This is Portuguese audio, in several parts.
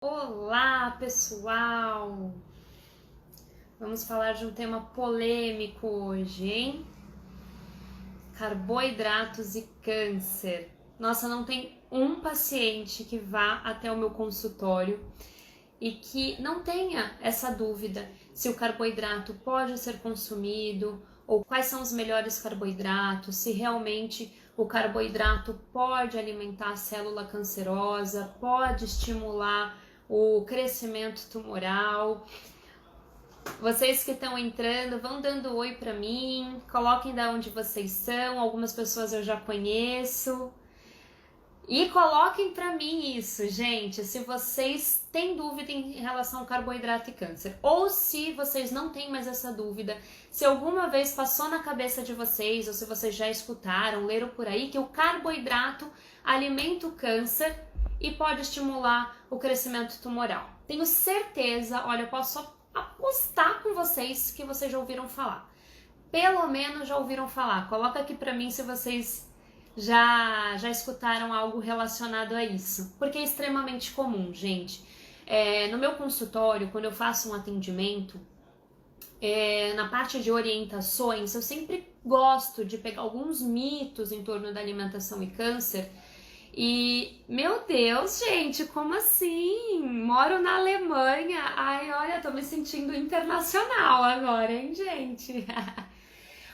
Olá, pessoal! Vamos falar de um tema polêmico hoje, hein? Carboidratos e câncer. Nossa, não tem um paciente que vá até o meu consultório e que não tenha essa dúvida se o carboidrato pode ser consumido ou quais são os melhores carboidratos, se realmente o carboidrato pode alimentar a célula cancerosa, pode estimular o crescimento tumoral. Vocês que estão entrando, vão dando oi para mim, coloquem de onde vocês são, algumas pessoas eu já conheço. E coloquem para mim isso, gente, se vocês têm dúvida em relação ao carboidrato e câncer, ou se vocês não têm mais essa dúvida, se alguma vez passou na cabeça de vocês, ou se vocês já escutaram, leram por aí, que o carboidrato alimenta o câncer e pode estimular o crescimento tumoral. Tenho certeza, olha, eu posso apostar com vocês que vocês já ouviram falar. Pelo menos já ouviram falar. Coloca aqui para mim se vocês já escutaram algo relacionado a isso, porque é extremamente comum, gente. No meu consultório, quando eu faço um atendimento, na parte de orientações, eu sempre gosto de pegar alguns mitos em torno da alimentação e câncer. E, meu Deus, gente, como assim? Moro na Alemanha. Ai, olha, tô me sentindo internacional agora, hein, gente?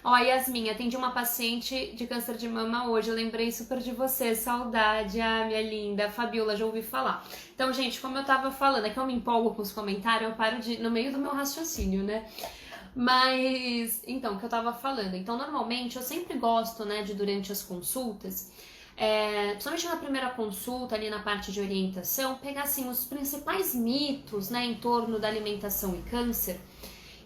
Ó, Yasmin, atendi uma paciente de câncer de mama hoje, eu lembrei super de você, saudade, minha linda, Fabiola, já ouvi falar. Então, gente, como eu tava falando, é que eu me empolgo com os comentários, eu paro no meio do meu raciocínio, né? Mas, então, o que eu tava falando, então, normalmente, eu sempre gosto, né, de durante as consultas, principalmente na primeira consulta, ali na parte de orientação, pegar, assim, os principais mitos, né, em torno da alimentação e câncer,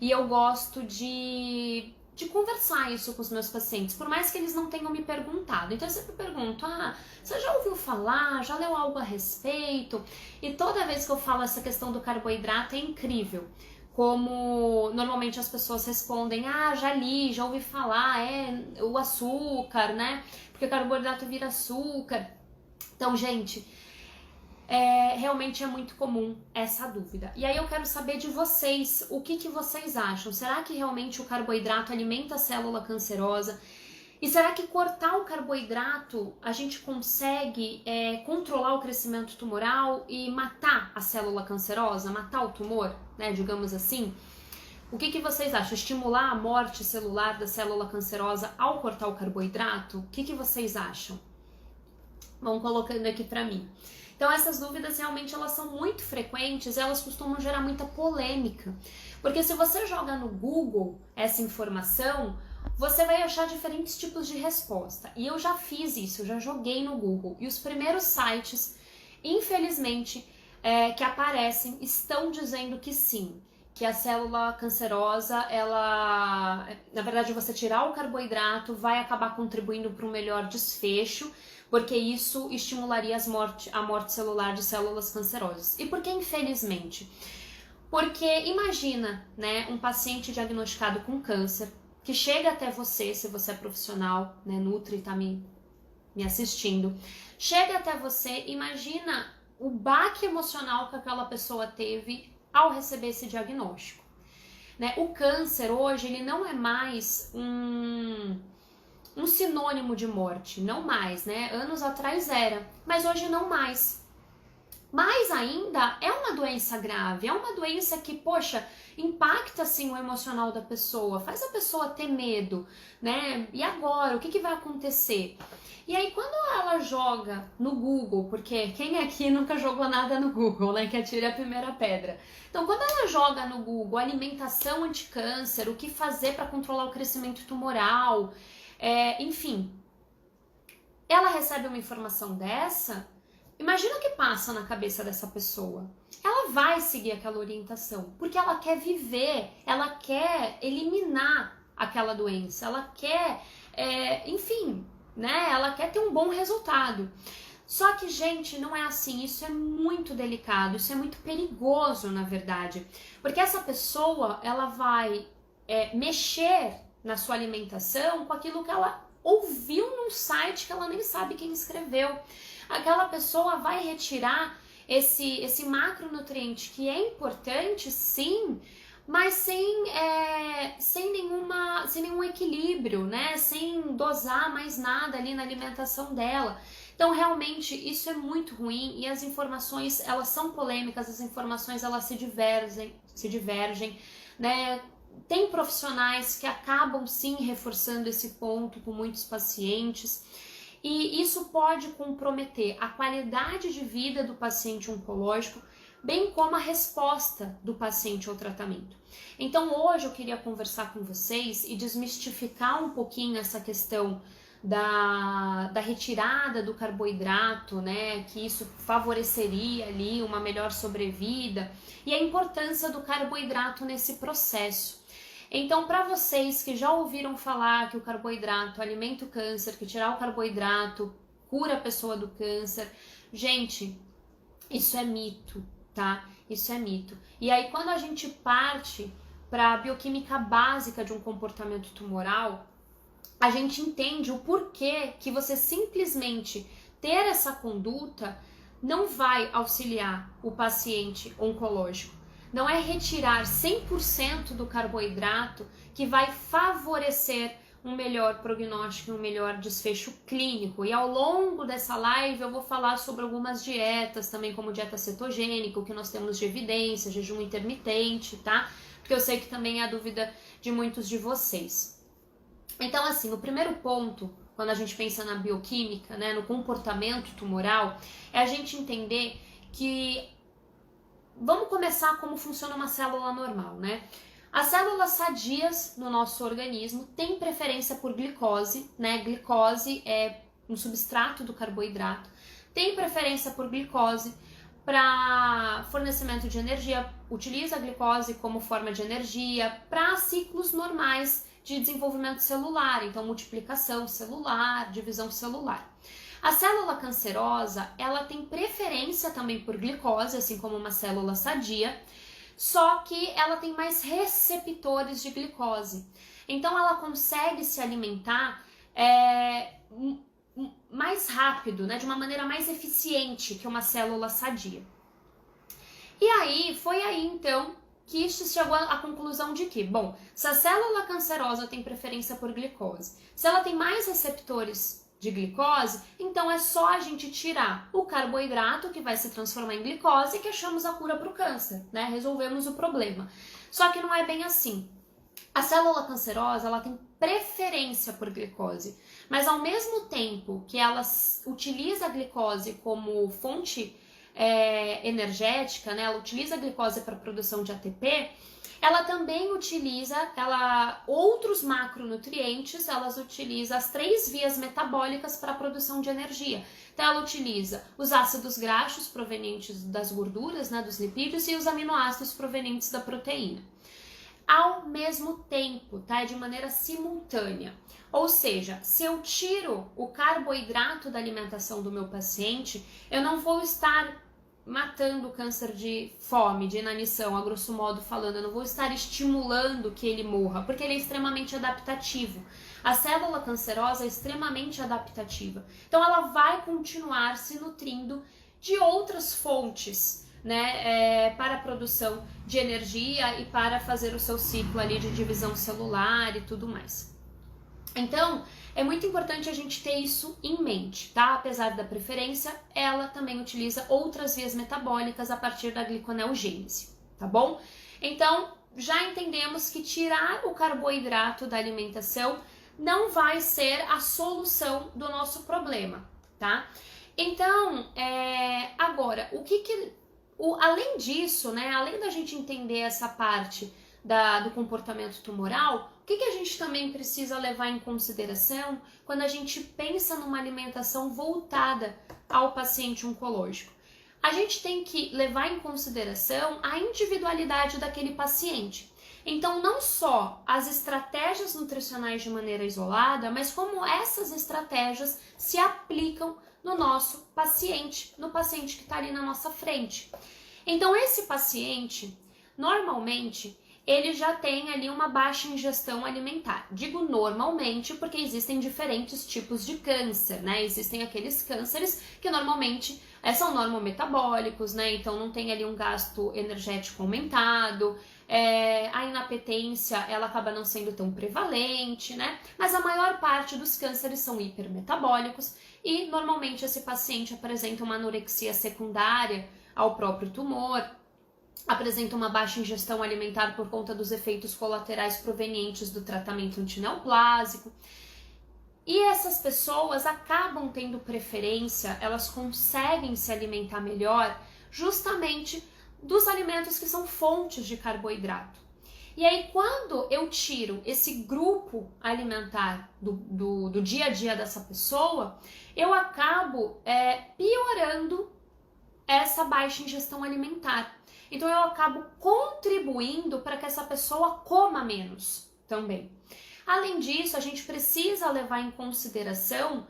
e eu gosto de conversar isso com os meus pacientes, por mais que eles não tenham me perguntado. Então eu sempre pergunto, você já ouviu falar, já leu algo a respeito? E toda vez que eu falo essa questão do carboidrato é incrível, como normalmente as pessoas respondem, já li, já ouvi falar, o açúcar, né? Porque o carboidrato vira açúcar. Então, gente, realmente é muito comum essa dúvida. E aí eu quero saber de vocês, o que vocês acham? Será que realmente o carboidrato alimenta a célula cancerosa? E será que cortar o carboidrato a gente consegue controlar o crescimento tumoral e matar a célula cancerosa, matar o tumor, né, digamos assim? O que vocês acham? Estimular a morte celular da célula cancerosa ao cortar o carboidrato? O que vocês acham? Vão colocando aqui pra mim. Então essas dúvidas realmente elas são muito frequentes, elas costumam gerar muita polêmica. Porque se você joga no Google essa informação, você vai achar diferentes tipos de resposta. E eu já fiz isso, eu já joguei no Google. E os primeiros sites, infelizmente, que aparecem, estão dizendo que sim, que a célula cancerosa, ela, na verdade, você tirar o carboidrato vai acabar contribuindo para um melhor desfecho, porque isso estimularia a morte celular de células cancerosas. E por que infelizmente? Porque imagina, né, um paciente diagnosticado com câncer, que chega até você, se você é profissional, né, Nutri, tá me assistindo, chega até você, imagina o baque emocional que aquela pessoa teve ao receber esse diagnóstico. Né? O câncer hoje, ele não é mais um sinônimo de morte, não mais, né? Anos atrás era, mas hoje não mais. Mas ainda é uma doença grave, é uma doença que, poxa, impacta assim o emocional da pessoa, faz a pessoa ter medo, né? E agora, o que vai acontecer? E aí quando ela joga no Google, porque quem aqui nunca jogou nada no Google, né? Que atire a primeira pedra. Então quando ela joga no Google alimentação anticâncer, o que fazer para controlar o crescimento tumoral, enfim, ela recebe uma informação dessa. Imagina o que passa na cabeça dessa pessoa. Ela vai seguir aquela orientação, porque ela quer viver, ela quer eliminar aquela doença, ela quer, enfim, né? Ela quer ter um bom resultado. Só que, gente, não é assim, isso é muito delicado, isso é muito perigoso, na verdade. Porque essa pessoa, ela vai mexer na sua alimentação com aquilo que ela ouviu num site que ela nem sabe quem escreveu. Aquela pessoa vai retirar esse macronutriente que é importante, sim, mas sem nenhum equilíbrio, né? Sem dosar mais nada ali na alimentação dela. Então, realmente, isso é muito ruim e as informações, elas são polêmicas, as informações, elas se divergem, né? Tem profissionais que acabam, sim, reforçando esse ponto com muitos pacientes. E isso pode comprometer a qualidade de vida do paciente oncológico, bem como a resposta do paciente ao tratamento. Então hoje eu queria conversar com vocês e desmistificar um pouquinho essa questão da retirada do carboidrato, né, que isso favoreceria ali uma melhor sobrevida e a importância do carboidrato nesse processo. Então, para vocês que já ouviram falar que o carboidrato alimenta o câncer, que tirar o carboidrato cura a pessoa do câncer, gente, isso é mito, tá? Isso é mito. E aí, quando a gente parte para a bioquímica básica de um comportamento tumoral, a gente entende o porquê que você simplesmente ter essa conduta não vai auxiliar o paciente oncológico. Não é retirar 100% do carboidrato que vai favorecer um melhor prognóstico e um melhor desfecho clínico. E ao longo dessa live eu vou falar sobre algumas dietas, também como dieta cetogênica, o que nós temos de evidência, jejum intermitente, tá? Porque eu sei que também é a dúvida de muitos de vocês. Então, assim, o primeiro ponto, quando a gente pensa na bioquímica, né, no comportamento tumoral, é a gente entender que... Vamos começar como funciona uma célula normal, né? As células sadias no nosso organismo têm preferência por glicose, né? Glicose é um substrato do carboidrato. Tem preferência por glicose para fornecimento de energia, utiliza a glicose como forma de energia para ciclos normais de desenvolvimento celular, então multiplicação celular, divisão celular. A célula cancerosa, ela tem preferência também por glicose, assim como uma célula sadia, só que ela tem mais receptores de glicose. Então, ela consegue se alimentar mais rápido, né, de uma maneira mais eficiente que uma célula sadia. E aí, foi aí então que isso chegou à conclusão de que, bom, se a célula cancerosa tem preferência por glicose, se ela tem mais receptores de glicose, então é só a gente tirar o carboidrato que vai se transformar em glicose e que achamos a cura para o câncer, né? Resolvemos o problema. Só que não é bem assim. A célula cancerosa, ela tem preferência por glicose, mas ao mesmo tempo que ela utiliza a glicose como fonte energética, né? Ela utiliza a glicose para a produção de ATP, ela também utiliza outros macronutrientes, ela utiliza as 3 vias metabólicas para a produção de energia. Então ela utiliza os ácidos graxos provenientes das gorduras, né, dos lipídios, e os aminoácidos provenientes da proteína. Ao mesmo tempo, tá? De maneira simultânea. Ou seja, se eu tiro o carboidrato da alimentação do meu paciente, eu não vou estar matando o câncer de fome, de inanição, a grosso modo falando, eu não vou estar estimulando que ele morra, porque ele é extremamente adaptativo. A célula cancerosa é extremamente adaptativa. Então ela vai continuar se nutrindo de outras fontes, né, para a produção de energia e para fazer o seu ciclo ali de divisão celular e tudo mais. Então, é muito importante a gente ter isso em mente, tá? Apesar da preferência, ela também utiliza outras vias metabólicas a partir da gliconeogênese, tá bom? Então, já entendemos que tirar o carboidrato da alimentação não vai ser a solução do nosso problema, tá? Então, agora, além disso, né, além da gente entender essa parte do comportamento tumoral, o que a gente também precisa levar em consideração quando a gente pensa numa alimentação voltada ao paciente oncológico? A gente tem que levar em consideração a individualidade daquele paciente. Então, não só as estratégias nutricionais de maneira isolada, mas como essas estratégias se aplicam no nosso paciente, no paciente que está ali na nossa frente. Então, esse paciente, normalmente, ele já tem ali uma baixa ingestão alimentar. Digo normalmente porque existem diferentes tipos de câncer, né? Existem aqueles cânceres que normalmente São normometabólicos, né? Então não tem ali um gasto energético aumentado, a inapetência ela acaba não sendo tão prevalente, né? Mas a maior parte dos cânceres são hipermetabólicos e normalmente esse paciente apresenta uma anorexia secundária ao próprio tumor, apresenta uma baixa ingestão alimentar por conta dos efeitos colaterais provenientes do tratamento antineoplásico. E essas pessoas acabam tendo preferência, elas conseguem se alimentar melhor justamente dos alimentos que são fontes de carboidrato. E aí, quando eu tiro esse grupo alimentar do dia a dia dessa pessoa, eu acabo piorando essa baixa ingestão alimentar. Então, eu acabo contribuindo para que essa pessoa coma menos também. Além disso, a gente precisa levar em consideração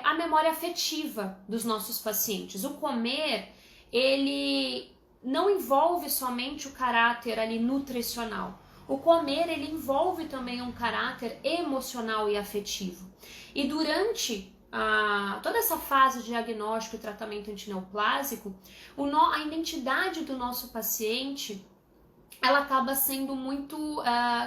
a memória afetiva dos nossos pacientes. O comer, ele não envolve somente o caráter ali nutricional. O comer, ele envolve também um caráter emocional e afetivo. E durante toda essa fase de diagnóstico e tratamento antineoplásico, a identidade do nosso paciente, ela acaba sendo muito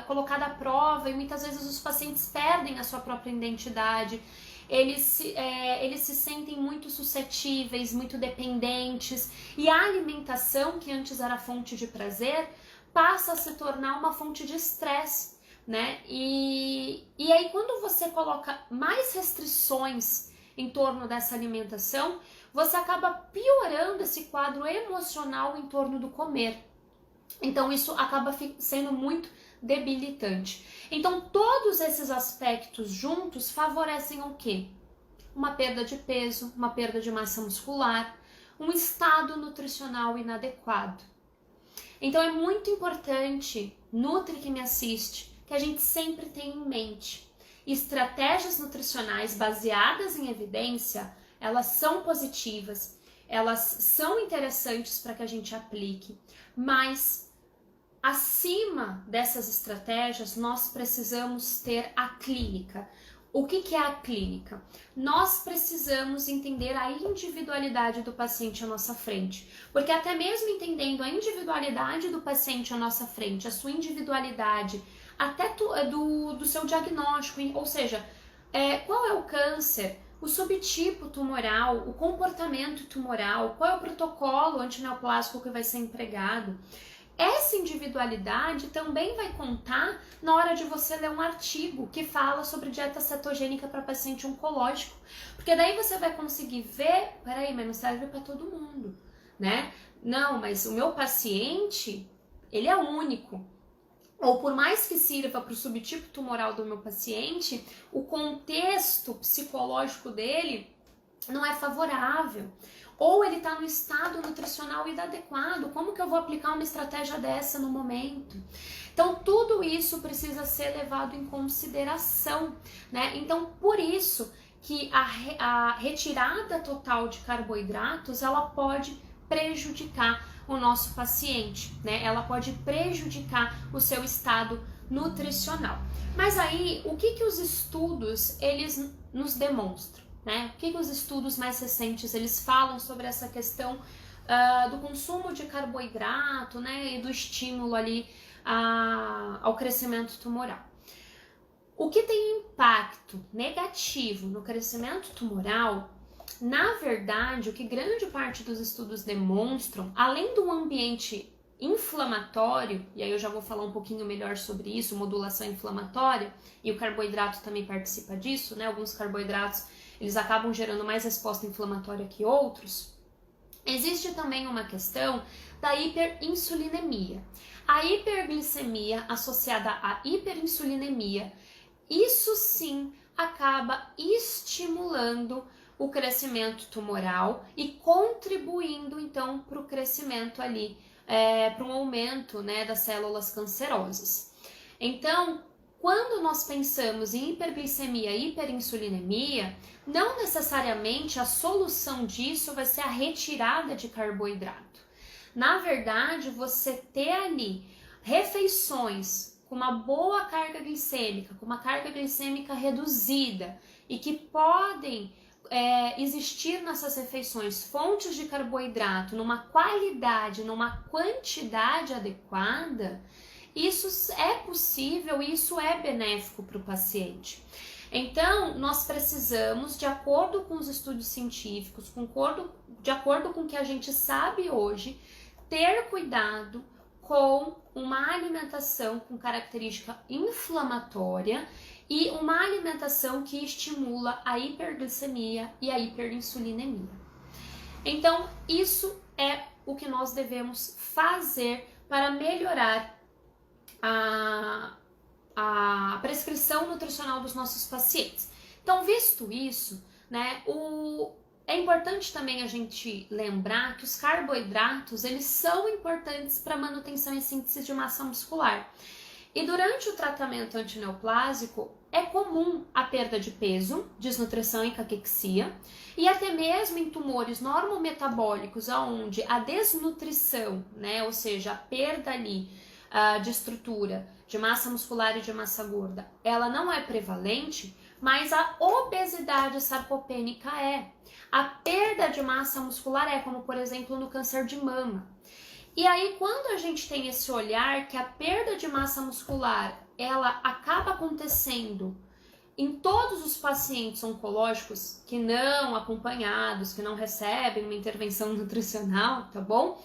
colocada à prova e muitas vezes os pacientes perdem a sua própria identidade. Eles se sentem muito suscetíveis, muito dependentes, e a alimentação, que antes era fonte de prazer, passa a se tornar uma fonte de estresse, né? E aí, quando você coloca mais restrições em torno dessa alimentação, você acaba piorando esse quadro emocional em torno do comer. Então, isso acaba sendo muito debilitante. Então, todos esses aspectos juntos favorecem o quê? Uma perda de peso, uma perda de massa muscular, um estado nutricional inadequado. Então, é muito importante, Nutri que me assiste, que a gente sempre tenha em mente estratégias nutricionais baseadas em evidência, elas são positivas, elas são interessantes para que a gente aplique, mas acima dessas estratégias, nós precisamos ter a clínica. O que é a clínica? Nós precisamos entender a individualidade do paciente à nossa frente, porque até mesmo entendendo a individualidade do paciente à nossa frente, a sua individualidade, até do seu diagnóstico, ou seja, qual é o câncer, o subtipo tumoral, o comportamento tumoral, qual é o protocolo antineoplásico que vai ser empregado. Essa individualidade também vai contar na hora de você ler um artigo que fala sobre dieta cetogênica para paciente oncológico, porque daí você vai conseguir ver, peraí, mas não serve para todo mundo, né? Não, mas o meu paciente, ele é único. Ou por mais que sirva para o subtipo tumoral do meu paciente, o contexto psicológico dele não é favorável. Ou ele está no estado nutricional inadequado. Como que eu vou aplicar uma estratégia dessa no momento? Então, tudo isso precisa ser levado em consideração, né? Então, por isso que a retirada total de carboidratos, ela pode prejudicar o nosso paciente, né? Ela pode prejudicar o seu estado nutricional. Mas aí, o que os estudos, eles nos demonstram? Né? O que os estudos mais recentes eles falam sobre essa questão do consumo de carboidrato, né, e do estímulo ali ao crescimento tumoral? O que tem impacto negativo no crescimento tumoral, na verdade, o que grande parte dos estudos demonstram, além do ambiente inflamatório, e aí eu já vou falar um pouquinho melhor sobre isso, modulação inflamatória, e o carboidrato também participa disso, né? Alguns carboidratos eles acabam gerando mais resposta inflamatória que outros. Existe também uma questão da hiperinsulinemia. A hiperglicemia associada à hiperinsulinemia, isso sim acaba estimulando o crescimento tumoral e contribuindo então para o crescimento ali, para um aumento, né, das células cancerosas. Então, quando nós pensamos em hiperglicemia e hiperinsulinemia, não necessariamente a solução disso vai ser a retirada de carboidrato. Na verdade, você ter ali refeições com uma boa carga glicêmica, com uma carga glicêmica reduzida e que podem existir nessas refeições fontes de carboidrato numa qualidade, numa quantidade adequada, isso é possível e isso é benéfico para o paciente. Então, nós precisamos, de acordo com os estudos científicos, de acordo com o que a gente sabe hoje, ter cuidado com uma alimentação com característica inflamatória e uma alimentação que estimula a hiperglicemia e a hiperinsulinemia. Então, isso é o que nós devemos fazer para melhorar a prescrição nutricional dos nossos pacientes. Então, visto isso, né, é importante também a gente lembrar que os carboidratos, eles são importantes para a manutenção e síntese de massa muscular. E durante o tratamento antineoplásico, é comum a perda de peso, desnutrição e caquexia, e até mesmo em tumores normometabólicos, onde a desnutrição, né, ou seja, a perda ali de estrutura, de massa muscular e de massa gorda, ela não é prevalente, mas a obesidade sarcopênica é. A perda de massa muscular é, como por exemplo no câncer de mama. E aí, quando a gente tem esse olhar que a perda de massa muscular, ela acaba acontecendo em todos os pacientes oncológicos que não acompanhados, que não recebem uma intervenção nutricional, tá bom?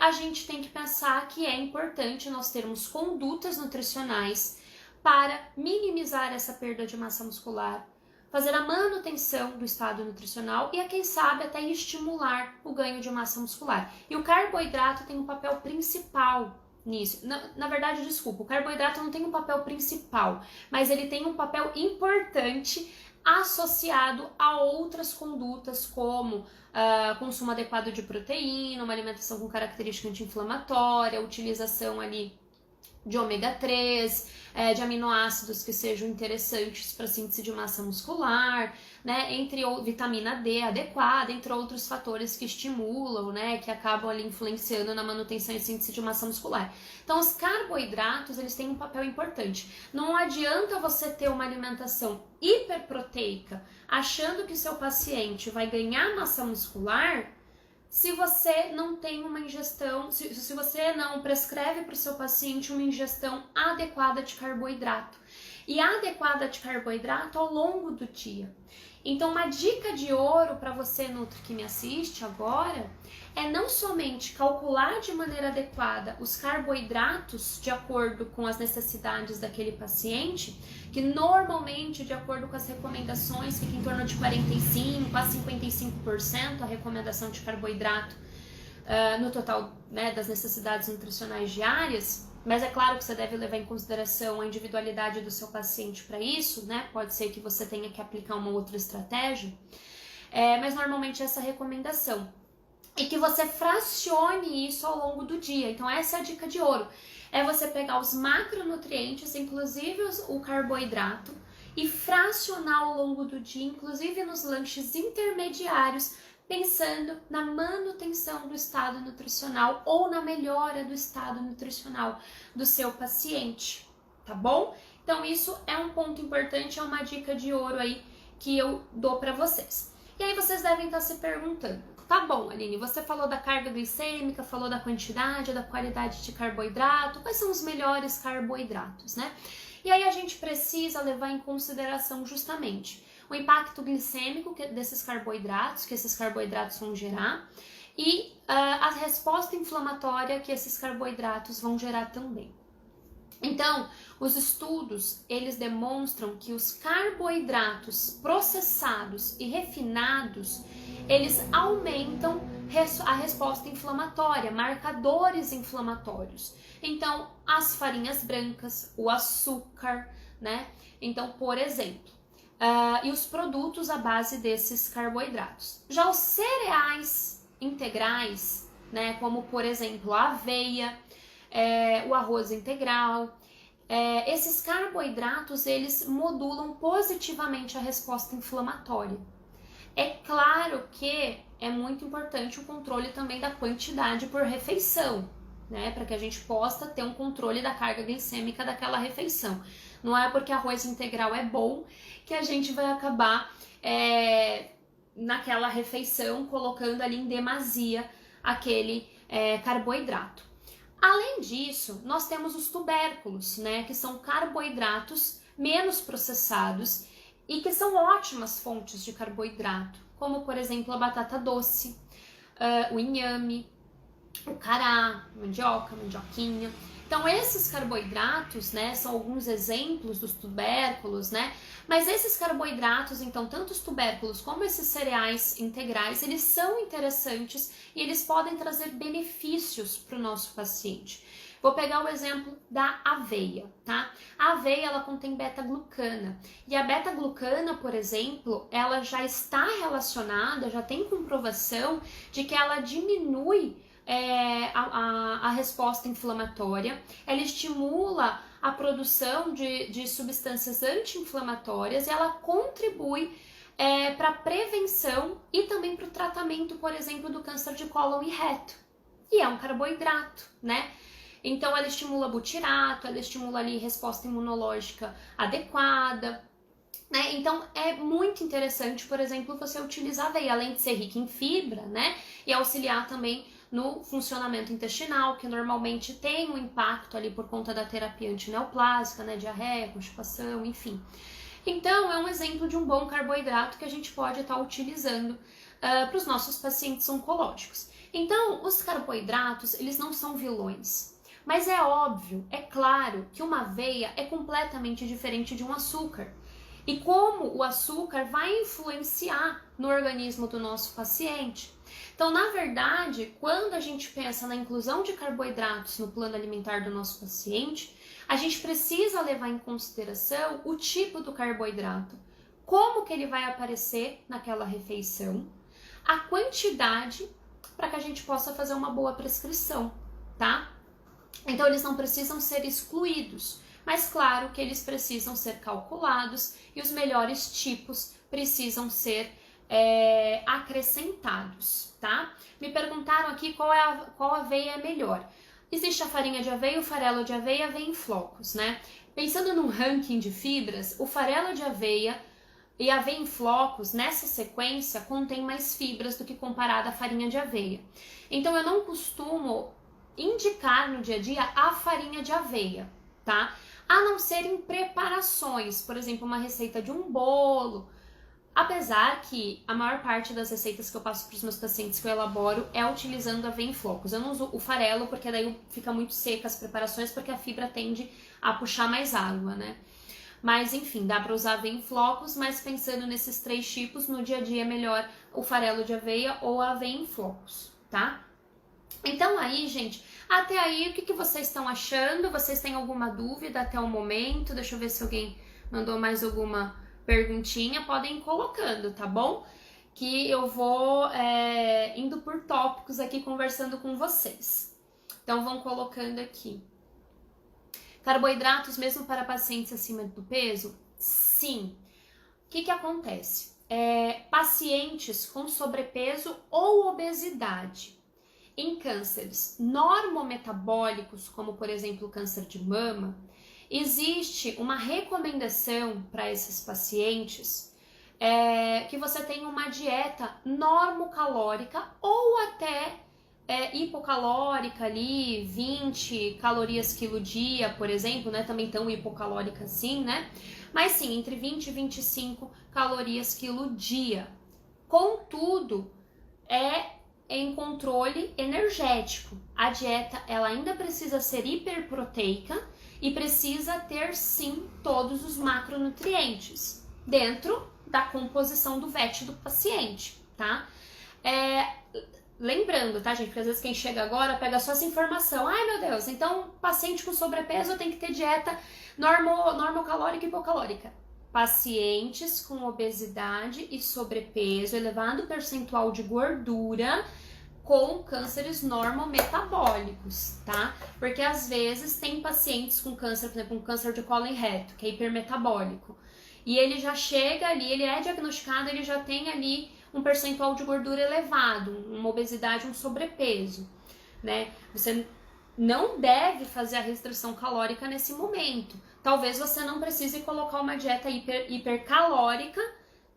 A gente tem que pensar que é importante nós termos condutas nutricionais para minimizar essa perda de massa muscular, fazer a manutenção do estado nutricional e, quem sabe, até estimular o ganho de massa muscular. E o carboidrato tem um papel principal nisso. Na verdade, desculpa, o carboidrato não tem um papel principal, mas ele tem um papel importante associado a outras condutas como consumo adequado de proteína, uma alimentação com característica anti-inflamatória, utilização ali de ômega 3, de aminoácidos que sejam interessantes para a síntese de massa muscular, né, vitamina D adequada, entre outros fatores que estimulam, né, que acabam ali influenciando na manutenção e síntese de massa muscular. Então, os carboidratos, eles têm um papel importante. Não adianta você ter uma alimentação hiperproteica, achando que seu paciente vai ganhar massa muscular, se você não tem uma ingestão, se você não prescreve para o seu paciente uma ingestão adequada de carboidrato. E adequada de carboidrato ao longo do dia. Então, uma dica de ouro para você, Nutri, que me assiste agora, é não somente calcular de maneira adequada os carboidratos de acordo com as necessidades daquele paciente, que normalmente, de acordo com as recomendações, fica em torno de 45% a 55% a recomendação de carboidrato no total, né, das necessidades nutricionais diárias. Mas é claro que você deve levar em consideração a individualidade do seu paciente para isso, né? Pode ser que você tenha que aplicar uma outra estratégia, mas normalmente essa é a recomendação. E que você fracione isso ao longo do dia. Então essa é a dica de ouro. É você pegar os macronutrientes, inclusive o carboidrato, e fracionar ao longo do dia, inclusive nos lanches intermediários, pensando na manutenção do estado nutricional ou na melhora do estado nutricional do seu paciente, tá bom? Então isso é um ponto importante, é uma dica de ouro aí que eu dou para vocês. E aí vocês devem estar se perguntando, tá bom, Aline, você falou da carga glicêmica, falou da quantidade, da qualidade de carboidrato, quais são os melhores carboidratos, né? E aí a gente precisa levar em consideração justamente o impacto glicêmico desses carboidratos, que esses carboidratos vão gerar, e a resposta inflamatória que esses carboidratos vão gerar também. Então, os estudos, eles demonstram que os carboidratos processados e refinados, eles aumentam a resposta inflamatória, marcadores inflamatórios. Então, as farinhas brancas, o açúcar, né? Então, por exemplo, e os produtos à base desses carboidratos. Já os cereais integrais, né, como por exemplo a aveia, o arroz integral, esses carboidratos, eles modulam positivamente a resposta inflamatória. É claro que é muito importante o controle também da quantidade por refeição, né, para que a gente possa ter um controle da carga glicêmica daquela refeição. Não é porque arroz integral é bom que a gente vai acabar naquela refeição, colocando ali em demasia aquele carboidrato. Além disso, nós temos os tubérculos, né, que são carboidratos menos processados e que são ótimas fontes de carboidrato, como por exemplo a batata doce, o inhame, o cará, mandioca, mandioquinha. Então esses carboidratos, né, são alguns exemplos dos tubérculos, né? Mas esses carboidratos, então, tanto os tubérculos como esses cereais integrais, eles são interessantes e eles podem trazer benefícios para o nosso paciente. Vou pegar o exemplo da aveia, tá? A aveia, ela contém beta-glucana. E a beta-glucana, por exemplo, ela já está relacionada, já tem comprovação de que ela diminui a resposta inflamatória, ela estimula a produção de substâncias anti-inflamatórias e ela contribui para a prevenção e também para o tratamento, por exemplo, do câncer de cólon e reto. E é um carboidrato, né? Então ela estimula butirato, ela estimula ali resposta imunológica adequada, né? Então é muito interessante, por exemplo, você utilizar a aveia, além de ser rica em fibra, né? E auxiliar também no funcionamento intestinal, que normalmente tem um impacto ali por conta da terapia antineoplásica, né? Diarreia, constipação, enfim. Então é um exemplo de um bom carboidrato que a gente pode estar utilizando para os nossos pacientes oncológicos. Então os carboidratos, eles não são vilões. Mas é óbvio, é claro que uma aveia é completamente diferente de um açúcar. E como o açúcar vai influenciar no organismo do nosso paciente. Então, na verdade, quando a gente pensa na inclusão de carboidratos no plano alimentar do nosso paciente, a gente precisa levar em consideração o tipo do carboidrato, como que ele vai aparecer naquela refeição, a quantidade para que a gente possa fazer uma boa prescrição, tá? Então, eles não precisam ser excluídos, mas claro que eles precisam ser calculados e os melhores tipos precisam ser acrescentados, tá? Me perguntaram aqui qual aveia é melhor. Existe a farinha de aveia, o farelo de aveia e a aveia em flocos, né? Pensando num ranking de fibras, o farelo de aveia e a aveia em flocos, nessa sequência, contém mais fibras do que comparada à farinha de aveia. Então, eu não costumo indicar no dia a dia a farinha de aveia, tá? A não ser em preparações, por exemplo, uma receita de um bolo. Apesar que a maior parte das receitas que eu passo para os meus pacientes que eu elaboro é utilizando aveia em flocos. Eu não uso o farelo porque daí fica muito seca as preparações, porque a fibra tende a puxar mais água, né? Mas enfim, dá para usar aveia em flocos, mas pensando nesses 3 tipos, no dia a dia é melhor o farelo de aveia ou a aveia em flocos, tá? Então aí, gente, até aí, o que vocês estão achando? Vocês têm alguma dúvida até o momento? Deixa eu ver se alguém mandou mais alguma perguntinha. Podem ir colocando, tá bom? Que eu vou indo por tópicos aqui, conversando com vocês. Então, vão colocando aqui. Carboidratos mesmo para pacientes acima do peso? Sim. O que acontece? Pacientes com sobrepeso ou obesidade em cânceres normometabólicos, como por exemplo o câncer de mama, existe uma recomendação para esses pacientes que você tenha uma dieta normocalórica ou até hipocalórica ali, 20 calorias quilo dia, por exemplo, né? Também tão hipocalórica assim, né? Mas sim, entre 20 e 25 calorias quilo dia. Contudo, em controle energético. A dieta, ela ainda precisa ser hiperproteica e precisa ter, sim, todos os macronutrientes dentro da composição do VET do paciente, tá? Lembrando, tá, gente? Porque às vezes quem chega agora pega só essa informação. Ai, meu Deus, então paciente com sobrepeso tem que ter dieta normocalórica e hipocalórica. Pacientes com obesidade e sobrepeso, elevado percentual de gordura, com cânceres normometabólicos, tá? Porque às vezes tem pacientes com câncer, por exemplo, um câncer de cólon e reto, que é hipermetabólico, e ele já chega ali, ele é diagnosticado, ele já tem ali um percentual de gordura elevado, uma obesidade, um sobrepeso, né? Você não deve fazer a restrição calórica nesse momento. Talvez você não precise colocar uma dieta hipercalórica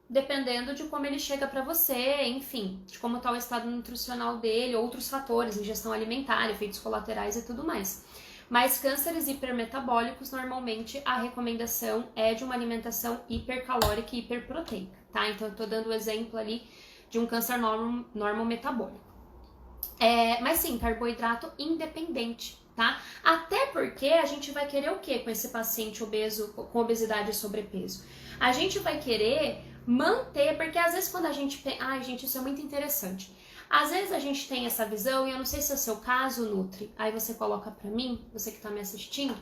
dependendo de como ele chega para você, enfim, de como está o estado nutricional dele, outros fatores, ingestão alimentar, efeitos colaterais e tudo mais. Mas cânceres hipermetabólicos, normalmente a recomendação é de uma alimentação hipercalórica e hiperproteica, tá? Então eu tô dando o exemplo ali de um câncer normometabólico. Mas sim, carboidrato independente, tá? Até porque a gente vai querer o quê com esse paciente obeso, com obesidade e sobrepeso? A gente vai querer manter, porque às vezes quando a gente... Ai, gente, isso é muito interessante. Às vezes a gente tem essa visão, e eu não sei se é o seu caso, Nutri, aí você coloca pra mim, você que tá me assistindo,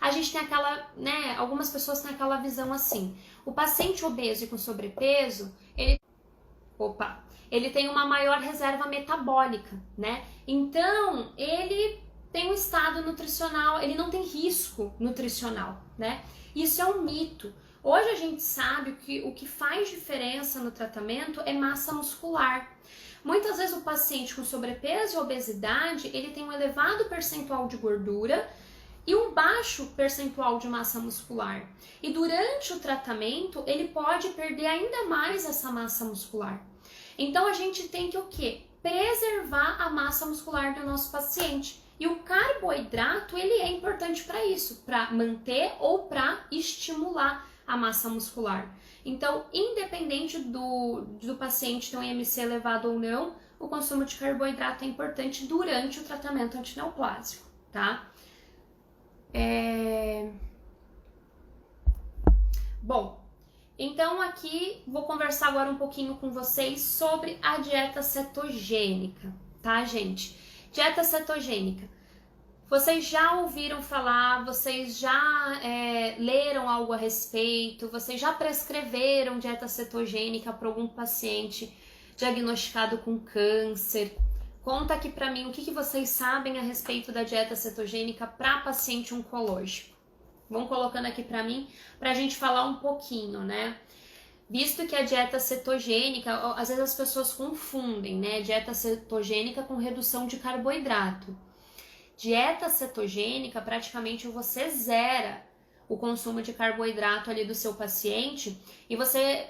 a gente tem aquela, né, algumas pessoas têm aquela visão assim, o paciente obeso e com sobrepeso, ele tem uma maior reserva metabólica, né? Então, ele tem um estado nutricional, ele não tem risco nutricional, né? Isso é um mito. Hoje a gente sabe que o que faz diferença no tratamento é massa muscular. Muitas vezes o paciente com sobrepeso e obesidade, ele tem um elevado percentual de gordura e um baixo percentual de massa muscular. E durante o tratamento, ele pode perder ainda mais essa massa muscular. Então a gente tem que o quê? Preservar a massa muscular do nosso paciente. E o carboidrato, ele é importante para isso, para manter ou para estimular a massa muscular. Então, independente do paciente ter um IMC elevado ou não, o consumo de carboidrato é importante durante o tratamento antineoplásico, tá? Bom, então aqui vou conversar agora um pouquinho com vocês sobre a dieta cetogênica, tá, gente? Dieta cetogênica. Vocês já ouviram falar, vocês já leram algo a respeito, vocês já prescreveram dieta cetogênica para algum paciente diagnosticado com câncer? Conta aqui para mim o que vocês sabem a respeito da dieta cetogênica para paciente oncológico. Vão colocando aqui para mim, para a gente falar um pouquinho, né? Visto que a dieta cetogênica, às vezes as pessoas confundem, né? Dieta cetogênica com redução de carboidrato. Dieta cetogênica, praticamente você zera o consumo de carboidrato ali do seu paciente e você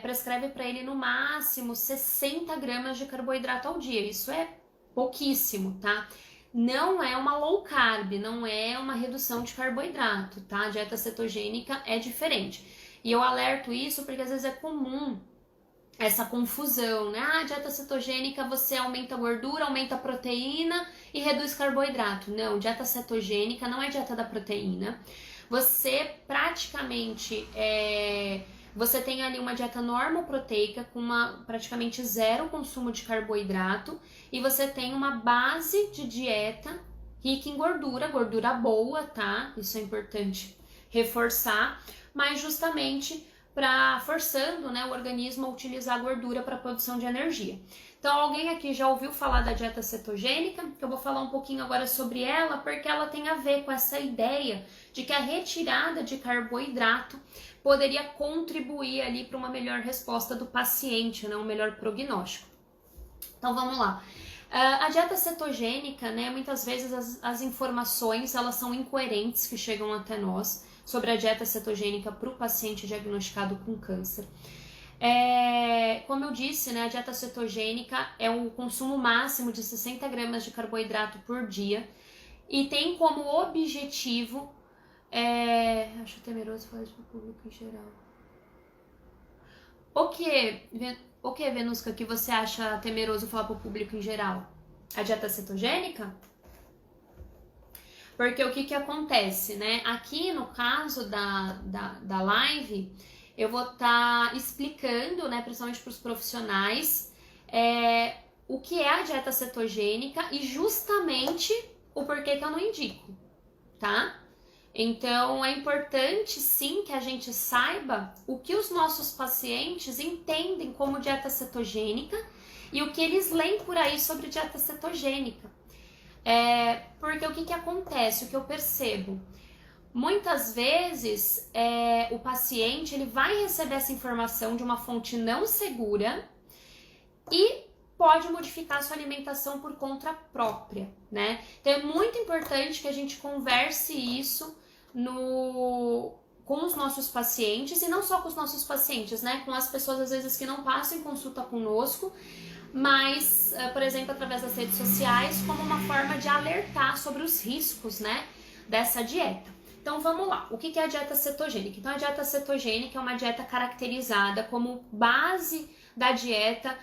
prescreve para ele no máximo 60 gramas de carboidrato ao dia. Isso é pouquíssimo, tá? Não é uma low carb, não é uma redução de carboidrato, tá? A dieta cetogênica é diferente. E eu alerto isso porque às vezes é comum essa confusão, né? Ah, dieta cetogênica você aumenta a gordura, aumenta a proteína e reduz carboidrato. Não, dieta cetogênica não é dieta da proteína. Você praticamente você tem ali uma dieta normoproteica com praticamente zero consumo de carboidrato e você tem uma base de dieta rica em gordura, gordura boa, tá? Isso é importante reforçar, mas justamente forçando, né, o organismo a utilizar a gordura para produção de energia. Então, alguém aqui já ouviu falar da dieta cetogênica? Que eu vou falar um pouquinho agora sobre ela, porque ela tem a ver com essa ideia de que a retirada de carboidrato poderia contribuir ali para uma melhor resposta do paciente, né, um melhor prognóstico. Então, vamos lá. A dieta cetogênica, né, muitas vezes as informações elas são incoerentes que chegam até nós sobre a dieta cetogênica para o paciente diagnosticado com câncer. Como eu disse, né, a dieta cetogênica é o consumo máximo de 60 gramas de carboidrato por dia e tem como objetivo, acho temeroso falar isso para o público em geral. O que, Venusca, que você acha temeroso falar para o público em geral? A dieta cetogênica? Porque o que acontece, né? Aqui no caso da live, eu vou estar explicando, né, principalmente para os profissionais, o que é a dieta cetogênica e justamente o porquê que eu não indico, tá? Então, é importante sim que a gente saiba o que os nossos pacientes entendem como dieta cetogênica e o que eles leem por aí sobre dieta cetogênica. Porque o que acontece, o que eu percebo? Muitas vezes o paciente ele vai receber essa informação de uma fonte não segura e pode modificar a sua alimentação por conta própria, né? Então é muito importante que a gente converse isso com os nossos pacientes, e não só com os nossos pacientes, né? Com as pessoas, às vezes, que não passam em consulta conosco, mas, por exemplo, através das redes sociais, como uma forma de alertar sobre os riscos, né, dessa dieta. Então, vamos lá. O que é a dieta cetogênica? Então, a dieta cetogênica é uma dieta caracterizada como base da dieta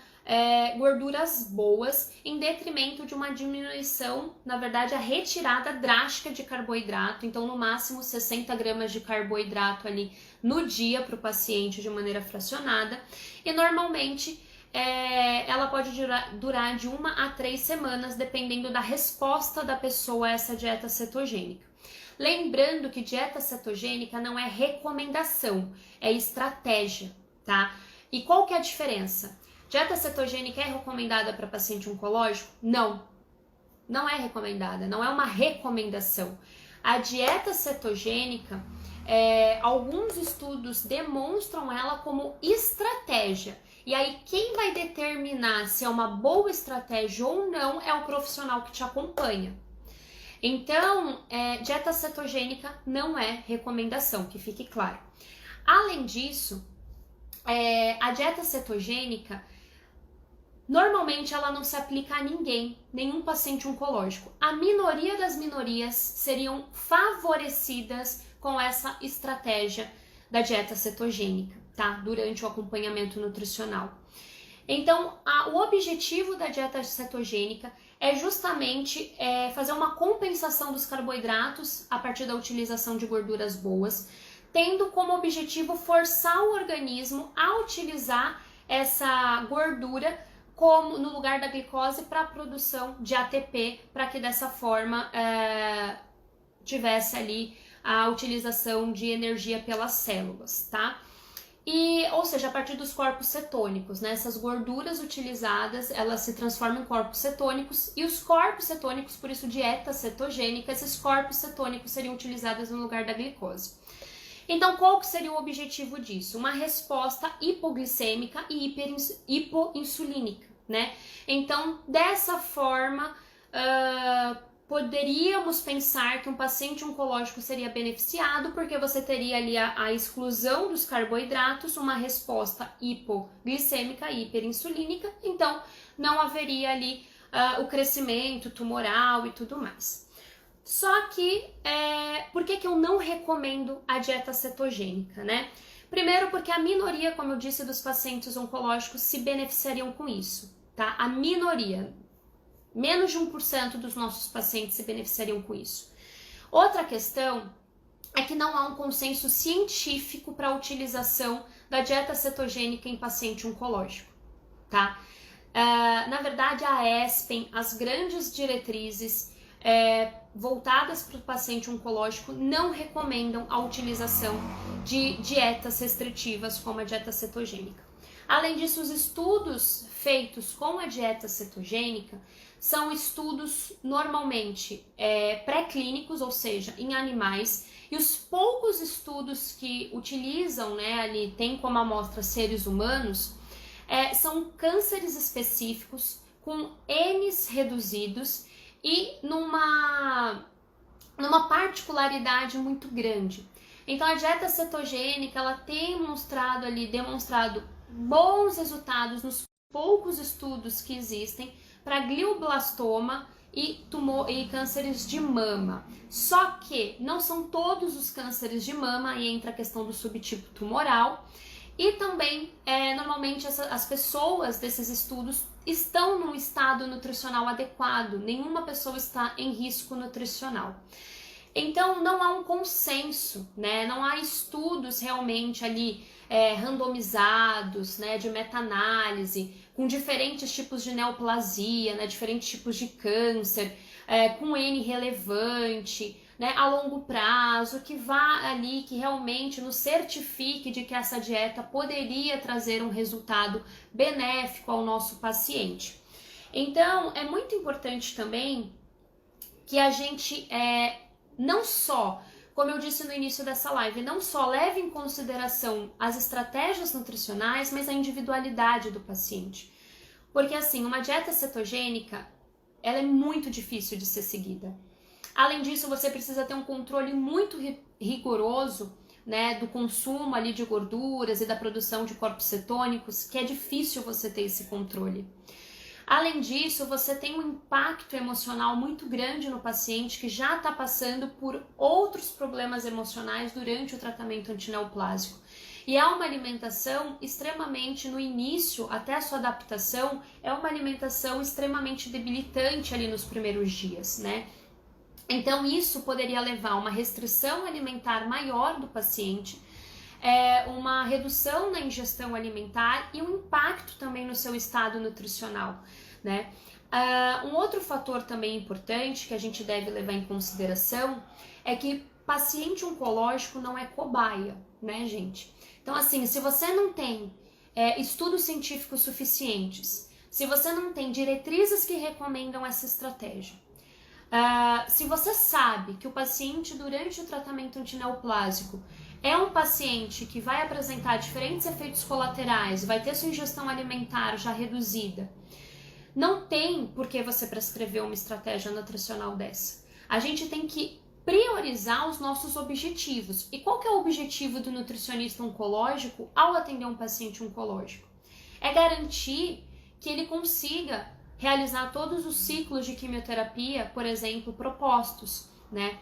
gorduras boas, em detrimento de uma diminuição, na verdade, a retirada drástica de carboidrato. Então, no máximo 60 gramas de carboidrato ali no dia para o paciente de maneira fracionada. E, normalmente, ela pode durar de 1 a 3 semanas, dependendo da resposta da pessoa a essa dieta cetogênica. Lembrando que dieta cetogênica não é recomendação, é estratégia, tá? E qual que é a diferença? Dieta cetogênica é recomendada para paciente oncológico? Não, não é recomendada, não é uma recomendação. A dieta cetogênica, alguns estudos demonstram ela como estratégia. E aí, quem vai determinar se é uma boa estratégia ou não é o profissional que te acompanha. Então, dieta cetogênica não é recomendação, que fique claro. Além disso, a dieta cetogênica, normalmente ela não se aplica a ninguém, nenhum paciente oncológico. A minoria das minorias seriam favorecidas com essa estratégia da dieta cetogênica, tá? Durante o acompanhamento nutricional. Então, o objetivo da dieta cetogênica é justamente fazer uma compensação dos carboidratos a partir da utilização de gorduras boas, tendo como objetivo forçar o organismo a utilizar essa gordura como no lugar da glicose para a produção de ATP, para que dessa forma tivesse ali a utilização de energia pelas células, tá? Ou seja, a partir dos corpos cetônicos, né? Essas gorduras utilizadas, elas se transformam em corpos cetônicos, e os corpos cetônicos, por isso dieta cetogênica, esses corpos cetônicos seriam utilizados no lugar da glicose. Então, qual que seria o objetivo disso? Uma resposta hipoglicêmica e hipoinsulínica, né? Então, dessa forma, poderíamos pensar que um paciente oncológico seria beneficiado, porque você teria ali a exclusão dos carboidratos, uma resposta hipoglicêmica e hiperinsulínica, então não haveria ali o crescimento tumoral e tudo mais. Só que, por que eu não recomendo a dieta cetogênica, né? Primeiro, porque a minoria, como eu disse, dos pacientes oncológicos se beneficiariam com isso, tá? A minoria. Menos de 1% dos nossos pacientes se beneficiariam com isso. Outra questão é que não há um consenso científico para a utilização da dieta cetogênica em paciente oncológico, tá? Na verdade, a ESPEN, as grandes diretrizes voltadas para o paciente oncológico não recomendam a utilização de dietas restritivas como a dieta cetogênica. Além disso, os estudos feitos com a dieta cetogênica são estudos normalmente pré-clínicos, ou seja, em animais, e os poucos estudos que utilizam, né, ali tem como amostra seres humanos, são cânceres específicos com Ns reduzidos e numa particularidade muito grande. Então, a dieta cetogênica, ela tem demonstrado bons resultados nos poucos estudos que existem para glioblastoma e cânceres de mama. Só que não são todos os cânceres de mama, aí entra a questão do subtipo tumoral. E também, normalmente, as pessoas desses estudos estão num estado nutricional adequado, nenhuma pessoa está em risco nutricional. Então, não há um consenso, né? Não há estudos realmente ali randomizados, né, de meta-análise, com diferentes tipos de neoplasia, né, diferentes tipos de câncer, com N relevante, né, a longo prazo, que vá ali, que realmente nos certifique de que essa dieta poderia trazer um resultado benéfico ao nosso paciente. Então, é muito importante também que a gente não só, como eu disse no início dessa live, não só leve em consideração as estratégias nutricionais, mas a individualidade do paciente. Porque assim, uma dieta cetogênica, ela é muito difícil de ser seguida. Além disso, você precisa ter um controle muito rigoroso né, do consumo ali de gorduras e da produção de corpos cetônicos, que é difícil você ter esse controle. Além disso, você tem um impacto emocional muito grande no paciente que já está passando por outros problemas emocionais durante o tratamento antineoplásico. E é uma alimentação extremamente, no início, até a sua adaptação, é uma alimentação extremamente debilitante ali nos primeiros dias, né? Então isso poderia levar a uma restrição alimentar maior do paciente, uma redução na ingestão alimentar e um impacto também no seu estado nutricional, né? Um outro fator também importante que a gente deve levar em consideração é que paciente oncológico não é cobaia, né, gente? Então, assim, se você não tem estudos científicos suficientes, se você não tem diretrizes que recomendam essa estratégia, se você sabe que o paciente durante o tratamento antineoplásico é um paciente que vai apresentar diferentes efeitos colaterais, vai ter sua ingestão alimentar já reduzida, não tem por que você prescrever uma estratégia nutricional dessa. A gente tem que priorizar os nossos objetivos. E qual que é o objetivo do nutricionista oncológico ao atender um paciente oncológico? É garantir que ele consiga realizar todos os ciclos de quimioterapia, por exemplo, propostos, né?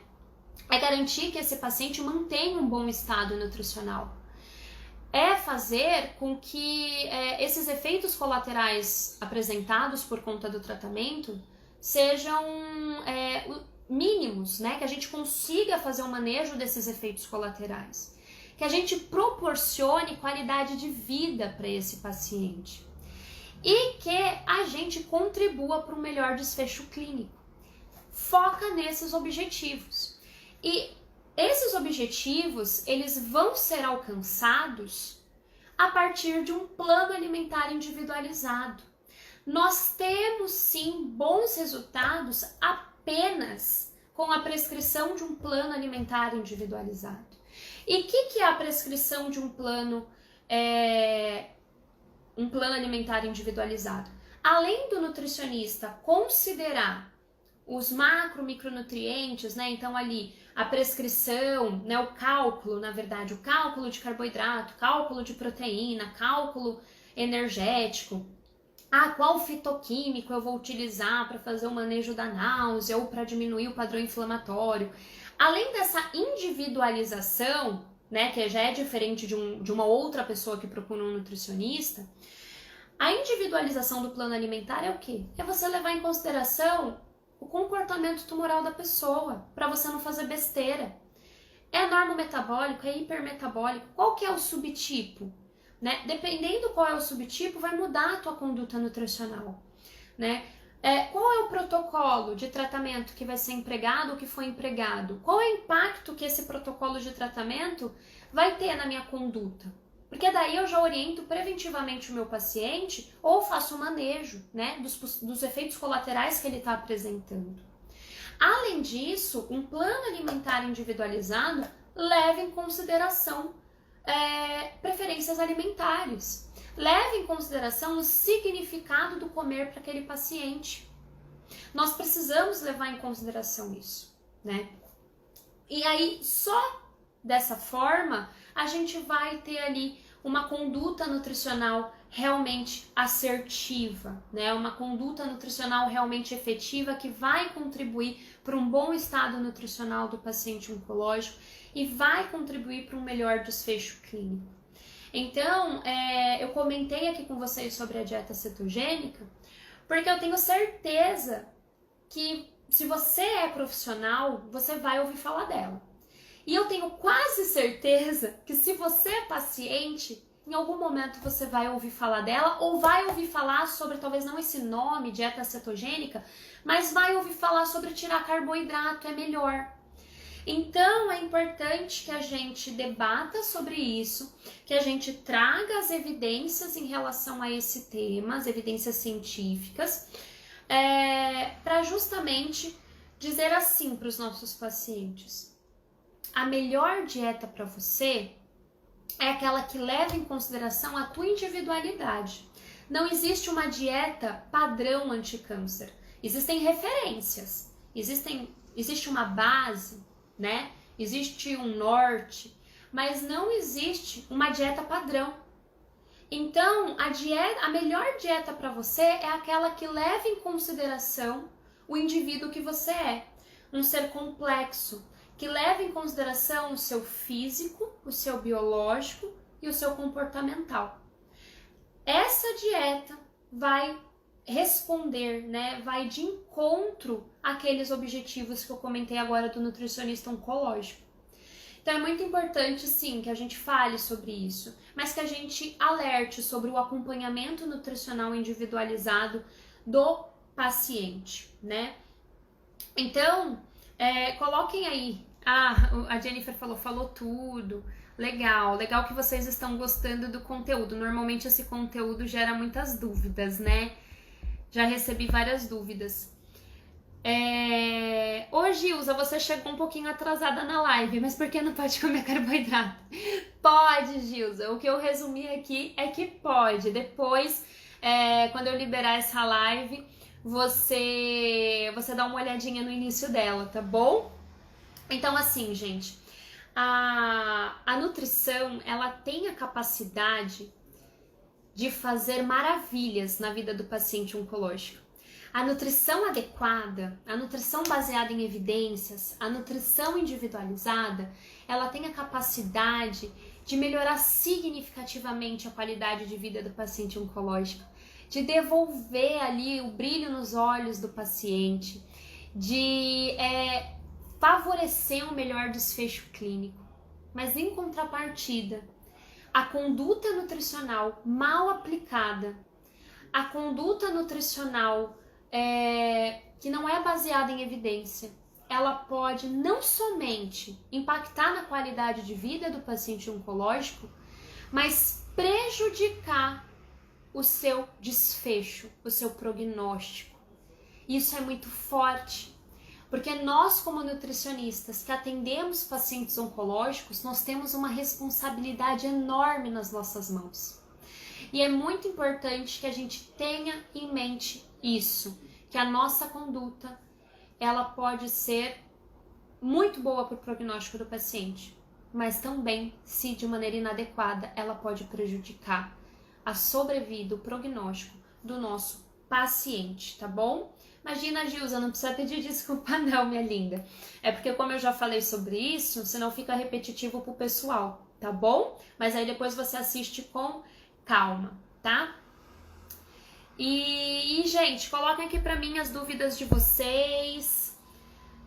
É garantir que esse paciente mantenha um bom estado nutricional. É fazer com que esses efeitos colaterais apresentados por conta do tratamento sejam mínimos, né? Que a gente consiga fazer o manejo desses efeitos colaterais, que a gente proporcione qualidade de vida para esse paciente e que a gente contribua para um melhor desfecho clínico. Foca nesses objetivos. E esses objetivos, eles vão ser alcançados a partir de um plano alimentar individualizado. Nós temos sim bons resultados apenas com a prescrição de um plano alimentar individualizado. E o que é a prescrição de um plano alimentar individualizado? Além do nutricionista considerar os macro, micronutrientes, né? Então ali a prescrição, né? O cálculo, na verdade, o cálculo de carboidrato, cálculo de proteína, cálculo energético. Qual fitoquímico eu vou utilizar para fazer o manejo da náusea ou para diminuir o padrão inflamatório. Além dessa individualização, né, que já é diferente de uma outra pessoa que procura um nutricionista, a individualização do plano alimentar é o quê? É você levar em consideração o comportamento tumoral da pessoa, para você não fazer besteira. É normometabólico, é hipermetabólico, qual que é o subtipo? Né? Dependendo qual é o subtipo, vai mudar a tua conduta nutricional, né? Qual é o protocolo de tratamento que vai ser empregado ou que foi empregado? Qual é o impacto que esse protocolo de tratamento vai ter na minha conduta? Porque daí eu já oriento preventivamente o meu paciente ou faço o manejo, né, dos efeitos colaterais que ele está apresentando. Além disso, um plano alimentar individualizado leva em consideração preferências alimentares. Leve em consideração o significado do comer para aquele paciente. Nós precisamos levar em consideração isso, né? E aí, só dessa forma, a gente vai ter ali uma conduta nutricional realmente assertiva, né? Uma conduta nutricional realmente efetiva que vai contribuir para um bom estado nutricional do paciente oncológico e vai contribuir para um melhor desfecho clínico. Então, eu comentei aqui com vocês sobre a dieta cetogênica, porque eu tenho certeza que se você é profissional, você vai ouvir falar dela. E eu tenho quase certeza que se você é paciente, em algum momento você vai ouvir falar dela ou vai ouvir falar sobre, talvez não esse nome, dieta cetogênica, mas vai ouvir falar sobre tirar carboidrato, é melhor. Então é importante que a gente debata sobre isso, que a gente traga as evidências em relação a esse tema, as evidências científicas, para justamente dizer assim para os nossos pacientes: a melhor dieta para você é aquela que leva em consideração a tua individualidade. Não existe uma dieta padrão anti-câncer. Existem referências, existe uma base, né? Existe um norte, mas não existe uma dieta padrão. Então, a melhor dieta para você é aquela que leva em consideração o indivíduo que você é, um ser complexo, que leva em consideração o seu físico, o seu biológico e o seu comportamental. Essa dieta vai responder, né, vai de encontro àqueles objetivos que eu comentei agora do nutricionista oncológico. Então é muito importante, sim, que a gente fale sobre isso, mas que a gente alerte sobre o acompanhamento nutricional individualizado do paciente, né? Então, coloquem aí. A Jennifer falou tudo. Legal que vocês estão gostando do conteúdo. Normalmente esse conteúdo gera muitas dúvidas, né? Já recebi várias dúvidas. Ô Gilza, você chegou um pouquinho atrasada na live, mas por que não pode comer carboidrato? Pode, Gilza. O que eu resumi aqui é que pode. Depois, quando eu liberar essa live, você dá uma olhadinha no início dela, tá bom? Então, assim, gente, a nutrição, ela tem a capacidade de fazer maravilhas na vida do paciente oncológico. A nutrição adequada, a nutrição baseada em evidências, a nutrição individualizada, ela tem a capacidade de melhorar significativamente a qualidade de vida do paciente oncológico, de devolver ali o brilho nos olhos do paciente, de favorecer um melhor desfecho clínico. Mas em contrapartida, a conduta nutricional mal aplicada, a conduta nutricional que não é baseada em evidência, ela pode não somente impactar na qualidade de vida do paciente oncológico, mas prejudicar o seu desfecho, o seu prognóstico. Isso é muito forte, porque nós, como nutricionistas que atendemos pacientes oncológicos, nós temos uma responsabilidade enorme nas nossas mãos. E é muito importante que a gente tenha em mente isso, que a nossa conduta, ela pode ser muito boa para o prognóstico do paciente, mas também, se de maneira inadequada, ela pode prejudicar a sobrevida, o prognóstico do nosso paciente, tá bom? Imagina, Gilza, não precisa pedir desculpa não, minha linda. É porque como eu já falei sobre isso, senão fica repetitivo pro pessoal, tá bom? Mas aí depois você assiste com calma, tá? E gente, coloquem aqui pra mim as dúvidas de vocês,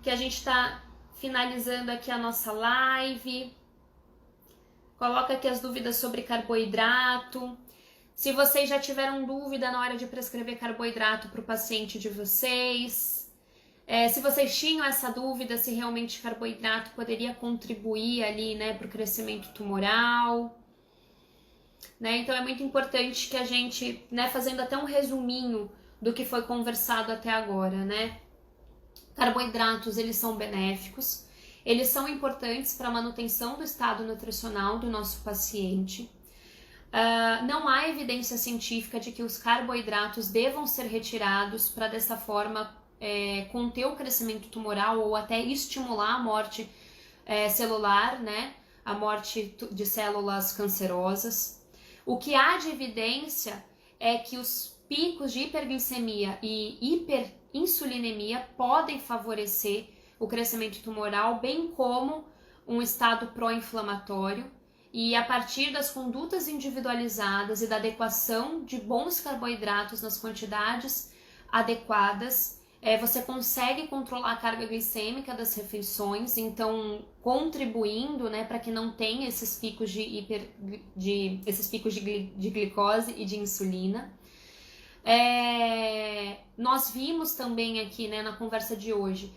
que a gente tá finalizando aqui a nossa live. Coloca aqui as dúvidas sobre carboidrato. Se vocês já tiveram dúvida na hora de prescrever carboidrato para o paciente de vocês, se vocês tinham essa dúvida se realmente carboidrato poderia contribuir ali, né, para o crescimento tumoral, né? Então é muito importante que a gente, né, fazendo até um resuminho do que foi conversado até agora, né? Carboidratos, eles são benéficos, eles são importantes para a manutenção do estado nutricional do nosso paciente. Não há evidência científica de que os carboidratos devam ser retirados para dessa forma conter o crescimento tumoral ou até estimular a morte celular, né? A morte de células cancerosas. O que há de evidência é que os picos de hiperglicemia e hiperinsulinemia podem favorecer o crescimento tumoral, bem como um estado pró-inflamatório. E a partir das condutas individualizadas e da adequação de bons carboidratos nas quantidades adequadas, você consegue controlar a carga glicêmica das refeições, então contribuindo, né, para que não tenha esses picos de glicose e de insulina. Nós vimos também aqui, né, na conversa de hoje,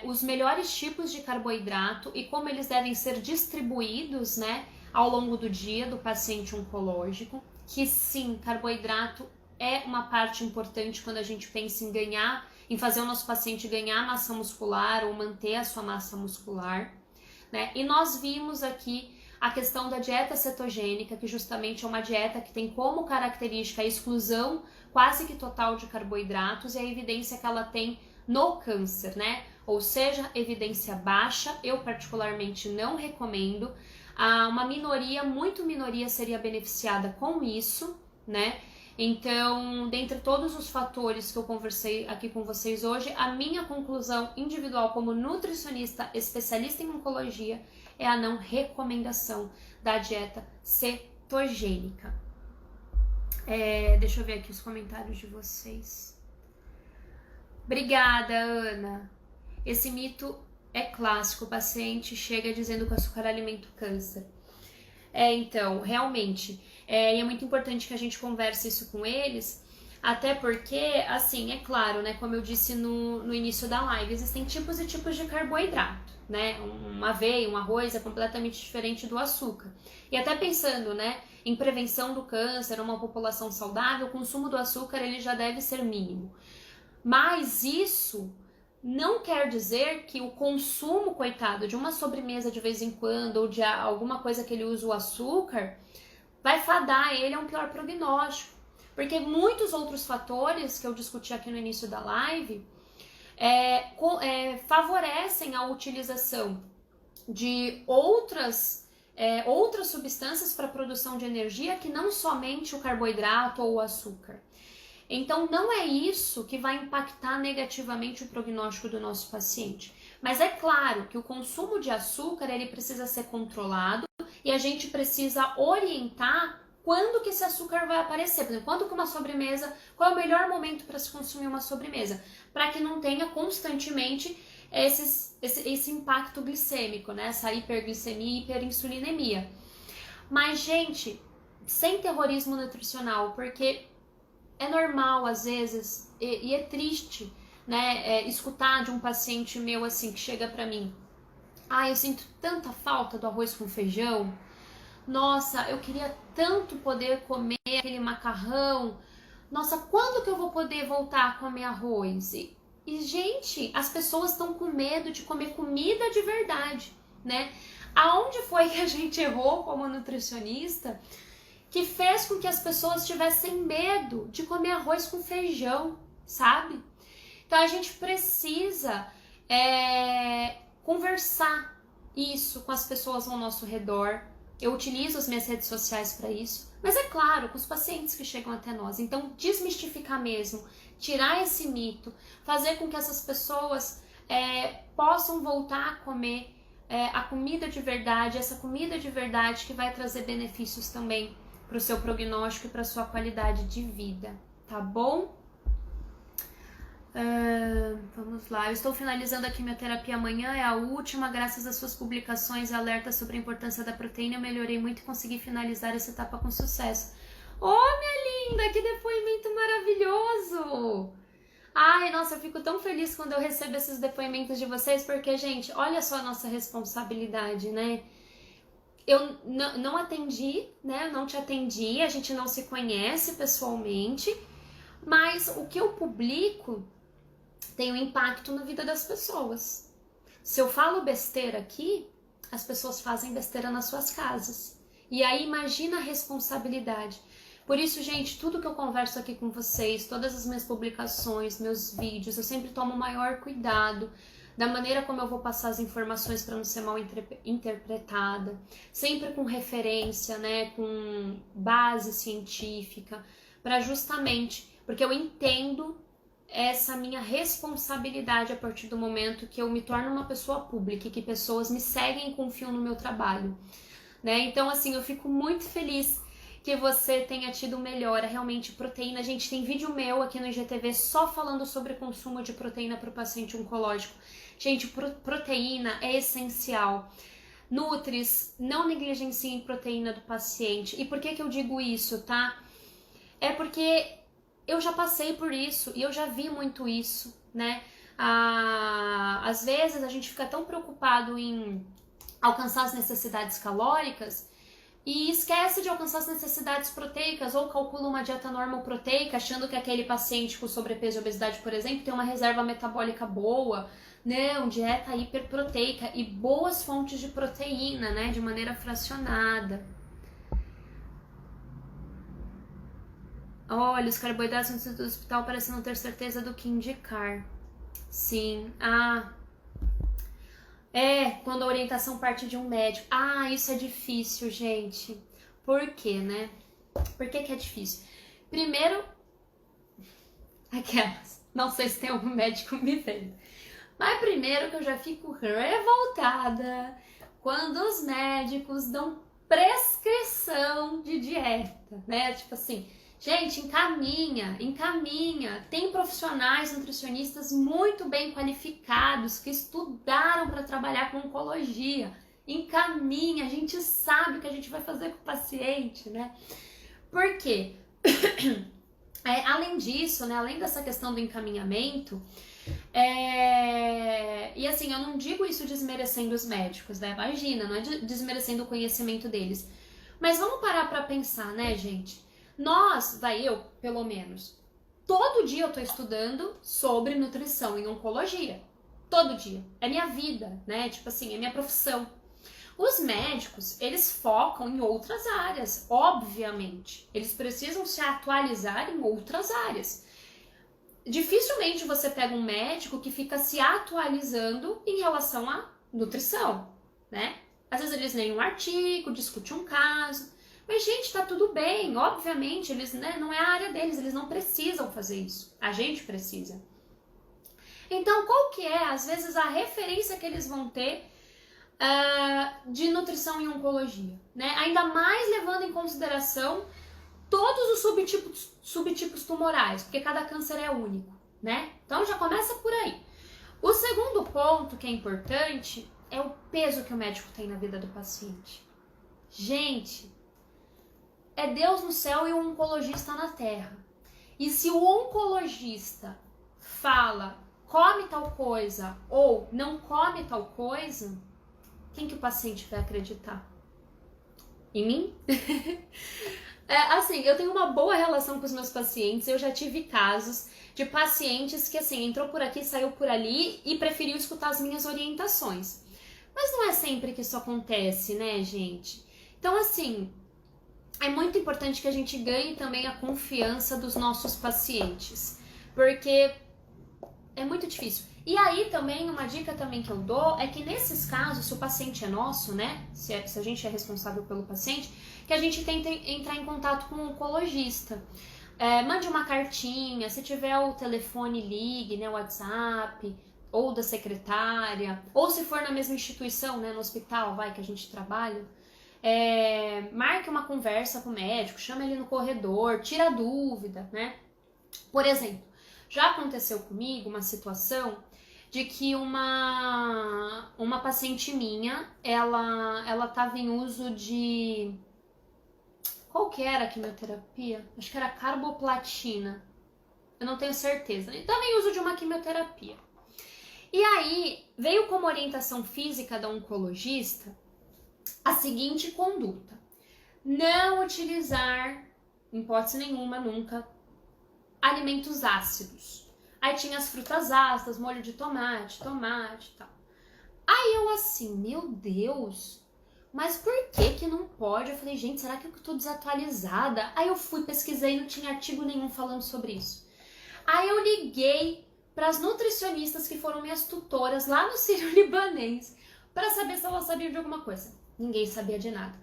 os melhores tipos de carboidrato e como eles devem ser distribuídos, né, ao longo do dia do paciente oncológico, que sim, carboidrato é uma parte importante quando a gente pensa em fazer o nosso paciente ganhar massa muscular ou manter a sua massa muscular, né? E nós vimos aqui a questão da dieta cetogênica, que justamente é uma dieta que tem como característica a exclusão quase que total de carboidratos e a evidência que ela tem no câncer, né? ou seja, evidência baixa, eu particularmente não recomendo. Uma minoria, muito minoria, seria beneficiada com isso, né? Então, dentre todos os fatores que eu conversei aqui com vocês hoje, a minha conclusão individual como nutricionista especialista em oncologia é a não recomendação da dieta cetogênica. Deixa eu ver aqui os comentários de vocês. Obrigada, Ana. Esse mito é clássico, o paciente chega dizendo que o açúcar alimenta o câncer. Então, realmente, é muito importante que a gente converse isso com eles, até porque, assim, é claro, né, como eu disse no início da live, existem tipos e tipos de carboidrato, né, uma aveia, um arroz é completamente diferente do açúcar. E até pensando, né, em prevenção do câncer, uma população saudável, o consumo do açúcar ele já deve ser mínimo. Mas isso não quer dizer que o consumo, coitado, de uma sobremesa de vez em quando ou de alguma coisa que ele usa o açúcar vai fadar ele a um pior prognóstico. Porque muitos outros fatores que eu discuti aqui no início da live favorecem a utilização de outras substâncias para a produção de energia que não somente o carboidrato ou o açúcar. Então, não é isso que vai impactar negativamente o prognóstico do nosso paciente. Mas é claro que o consumo de açúcar ele precisa ser controlado e a gente precisa orientar quando que esse açúcar vai aparecer. Por exemplo, quando que uma sobremesa, qual é o melhor momento para se consumir uma sobremesa? Para que não tenha constantemente esse impacto glicêmico, né? Essa hiperglicemia e hiperinsulinemia. Mas, gente, sem terrorismo nutricional, porque é normal, às vezes, e é triste, né, escutar de um paciente meu assim, que chega pra mim: eu sinto tanta falta do arroz com feijão, nossa, eu queria tanto poder comer aquele macarrão, nossa, quando que eu vou poder voltar a comer arroz? E gente, as pessoas estão com medo de comer comida de verdade, né? Aonde foi que a gente errou como nutricionista que fez com que as pessoas tivessem medo de comer arroz com feijão, sabe? Então a gente precisa conversar isso com as pessoas ao nosso redor. Eu utilizo as minhas redes sociais para isso, mas é claro, com os pacientes que chegam até nós. Então, desmistificar mesmo, tirar esse mito, fazer com que essas pessoas possam voltar a comer a comida de verdade, essa comida de verdade que vai trazer benefícios também para o seu prognóstico e para a sua qualidade de vida, tá bom? Vamos lá, eu estou finalizando a quimioterapia amanhã, é a última, graças às suas publicações e alertas sobre a importância da proteína, eu melhorei muito e consegui finalizar essa etapa com sucesso. Minha linda, que depoimento maravilhoso! Ai, nossa, eu fico tão feliz quando eu recebo esses depoimentos de vocês, porque, gente, olha só a nossa responsabilidade, né? Eu não atendi, né? Eu não te atendi, a gente não se conhece pessoalmente, mas o que eu publico tem um impacto na vida das pessoas. Se eu falo besteira aqui, as pessoas fazem besteira nas suas casas. E aí imagina a responsabilidade. Por isso, gente, tudo que eu converso aqui com vocês, todas as minhas publicações, meus vídeos, eu sempre tomo o maior cuidado da maneira como eu vou passar as informações para não ser mal interpretada, sempre com referência, né, com base científica, para justamente, porque eu entendo essa minha responsabilidade a partir do momento que eu me torno uma pessoa pública e que pessoas me seguem e confiam no meu trabalho, né? Então, assim, eu fico muito feliz que você tenha tido melhora, realmente proteína. Gente, tem vídeo meu aqui no IGTV só falando sobre consumo de proteína para o paciente oncológico. Gente, proteína é essencial. Nutris, não negligenciem proteína do paciente. E por que eu digo isso, tá? É porque eu já passei por isso e eu já vi muito isso, né? Às vezes a gente fica tão preocupado em alcançar as necessidades calóricas e esquece de alcançar as necessidades proteicas ou calcula uma dieta normoproteica achando que aquele paciente com sobrepeso e obesidade, por exemplo, tem uma reserva metabólica boa. Não, dieta hiperproteica e boas fontes de proteína, né, de maneira fracionada. Olha, os carboidratos no centro do hospital parecem não ter certeza do que indicar. Sim, Quando a orientação parte de um médico. Ah, isso é difícil, gente. Por quê, né? Por que é difícil? Primeiro, não sei se tem algum médico me vendo. Mas primeiro que eu já fico revoltada quando os médicos dão prescrição de dieta, né? Tipo assim, gente, encaminha. Tem profissionais nutricionistas muito bem qualificados que estudaram para trabalhar com oncologia. Encaminha, a gente sabe o que a gente vai fazer com o paciente, né? Por quê? Além disso, né, além dessa questão do encaminhamento, e assim, eu não digo isso desmerecendo os médicos, né? Imagina, não é desmerecendo o conhecimento deles. Mas vamos parar pra pensar, né, gente? Eu, pelo menos, todo dia eu tô estudando sobre nutrição e oncologia. Todo dia. É minha vida, né? Tipo assim, é minha profissão. Os médicos, eles focam em outras áreas, obviamente. Eles precisam se atualizar em outras áreas. Dificilmente você pega um médico que fica se atualizando em relação à nutrição, né? Às vezes eles leem um artigo, discutem um caso. Mas, gente, tá tudo bem. Obviamente, eles, né, não é a área deles, eles não precisam fazer isso. A gente precisa. Então, qual que é, às vezes, a referência que eles vão ter de nutrição e oncologia, né? Ainda mais levando em consideração todos os subtipos tumorais, porque cada câncer é único, né? Então já começa por aí. O segundo ponto que é importante é o peso que o médico tem na vida do paciente. Gente, é Deus no céu e o oncologista na terra. E se o oncologista fala, come tal coisa ou não come tal coisa, quem que o paciente vai acreditar? Em mim? Assim, eu tenho uma boa relação com os meus pacientes. Eu já tive casos de pacientes que, assim, entrou por aqui, saiu por ali e preferiu escutar as minhas orientações. Mas não é sempre que isso acontece, né, gente? Então, assim, é muito importante que a gente ganhe também a confiança dos nossos pacientes, porque é muito difícil. E aí também, uma dica também que eu dou é que nesses casos, se o paciente é nosso, né, se a gente é responsável pelo paciente, que a gente tenta entrar em contato com o oncologista. Mande uma cartinha, se tiver o telefone, ligue, né, o WhatsApp, ou da secretária, ou se for na mesma instituição, né, no hospital, que a gente trabalha, marque uma conversa com o médico, chama ele no corredor, tira a dúvida, né. Por exemplo, já aconteceu comigo uma situação de que uma paciente minha, ela estava em uso de... Qual que era a quimioterapia? Acho que era carboplatina. Eu não tenho certeza. Estava em uso de uma quimioterapia. E aí, veio como orientação física da oncologista a seguinte conduta. Não utilizar, em hipótese nenhuma, nunca, alimentos ácidos. Aí tinha as frutas ácidas, molho de tomate e tal. Aí eu assim, meu Deus, mas por que não pode? Eu falei, gente, será que eu tô desatualizada? Aí eu fui, pesquisei, não tinha artigo nenhum falando sobre isso. Aí eu liguei para as nutricionistas que foram minhas tutoras lá no Sírio-Libanês para saber se elas sabiam de alguma coisa. Ninguém sabia de nada.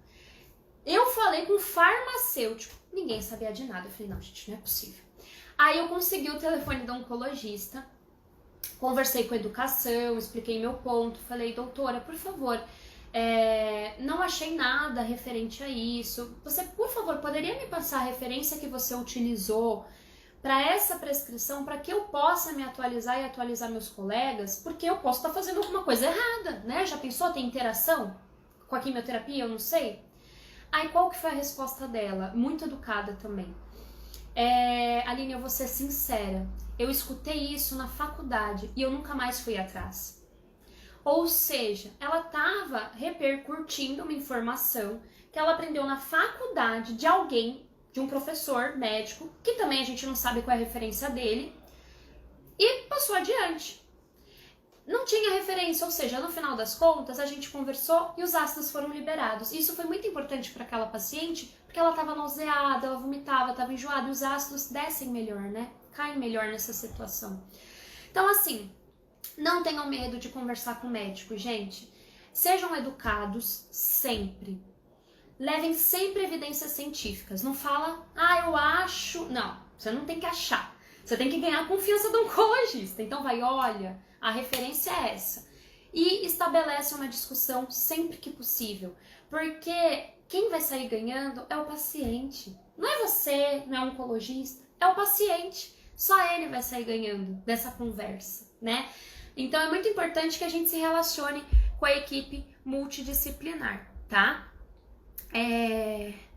Eu falei com um farmacêutico, ninguém sabia de nada. Eu falei, não, gente, não é possível. Aí eu consegui o telefone da oncologista, conversei com a educação, expliquei meu ponto, falei, doutora, por favor, não achei nada referente a isso. Você, por favor, poderia me passar a referência que você utilizou para essa prescrição, para que eu possa me atualizar e atualizar meus colegas, porque eu posso estar fazendo alguma coisa errada, né? Já pensou, tem interação com a quimioterapia? Eu não sei. Aí qual que foi a resposta dela? Muito educada também. Aline, eu vou ser sincera, eu escutei isso na faculdade e eu nunca mais fui atrás. Ou seja, ela estava repercutindo uma informação que ela aprendeu na faculdade de alguém, de um professor médico, que também a gente não sabe qual é a referência dele, e passou adiante. Não tinha referência, ou seja, no final das contas, a gente conversou e os ácidos foram liberados. Isso foi muito importante para aquela paciente, porque ela estava nauseada, ela vomitava, estava enjoada, e os ácidos descem melhor, né? Caem melhor nessa situação. Então, assim, Não tenham medo de conversar com o médico, gente. Sejam educados sempre. Levem sempre evidências científicas. Não fala, eu acho. Não, você não tem que achar. Você tem que ganhar a confiança do oncologista. Então vai, olha, a referência é essa. E estabelece uma discussão sempre que possível. Porque quem vai sair ganhando é o paciente. Não é você, não é o oncologista, é o paciente. Só ele vai sair ganhando dessa conversa, né? Então é muito importante que a gente se relacione com a equipe multidisciplinar, tá?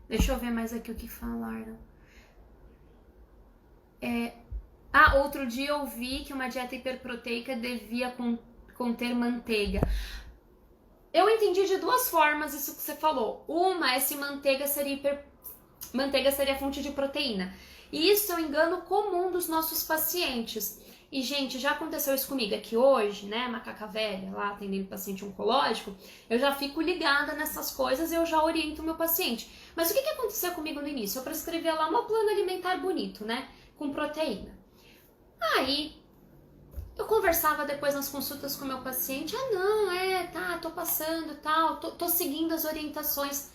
Deixa eu ver mais aqui o que falaram. Outro dia eu vi que uma dieta hiperproteica devia conter manteiga. Eu entendi de duas formas isso que você falou. Uma é se manteiga seria fonte de proteína. E isso é um engano comum dos nossos pacientes. E, gente, já aconteceu isso comigo. É que hoje, né, macaca velha, lá atendendo paciente oncológico, eu já fico ligada nessas coisas e eu já oriento o meu paciente. Mas o que aconteceu comigo no início? Eu prescrevia lá um plano alimentar bonito, né, com proteína. Aí, eu conversava depois nas consultas com o meu paciente. Tô passando, tal, tô seguindo as orientações.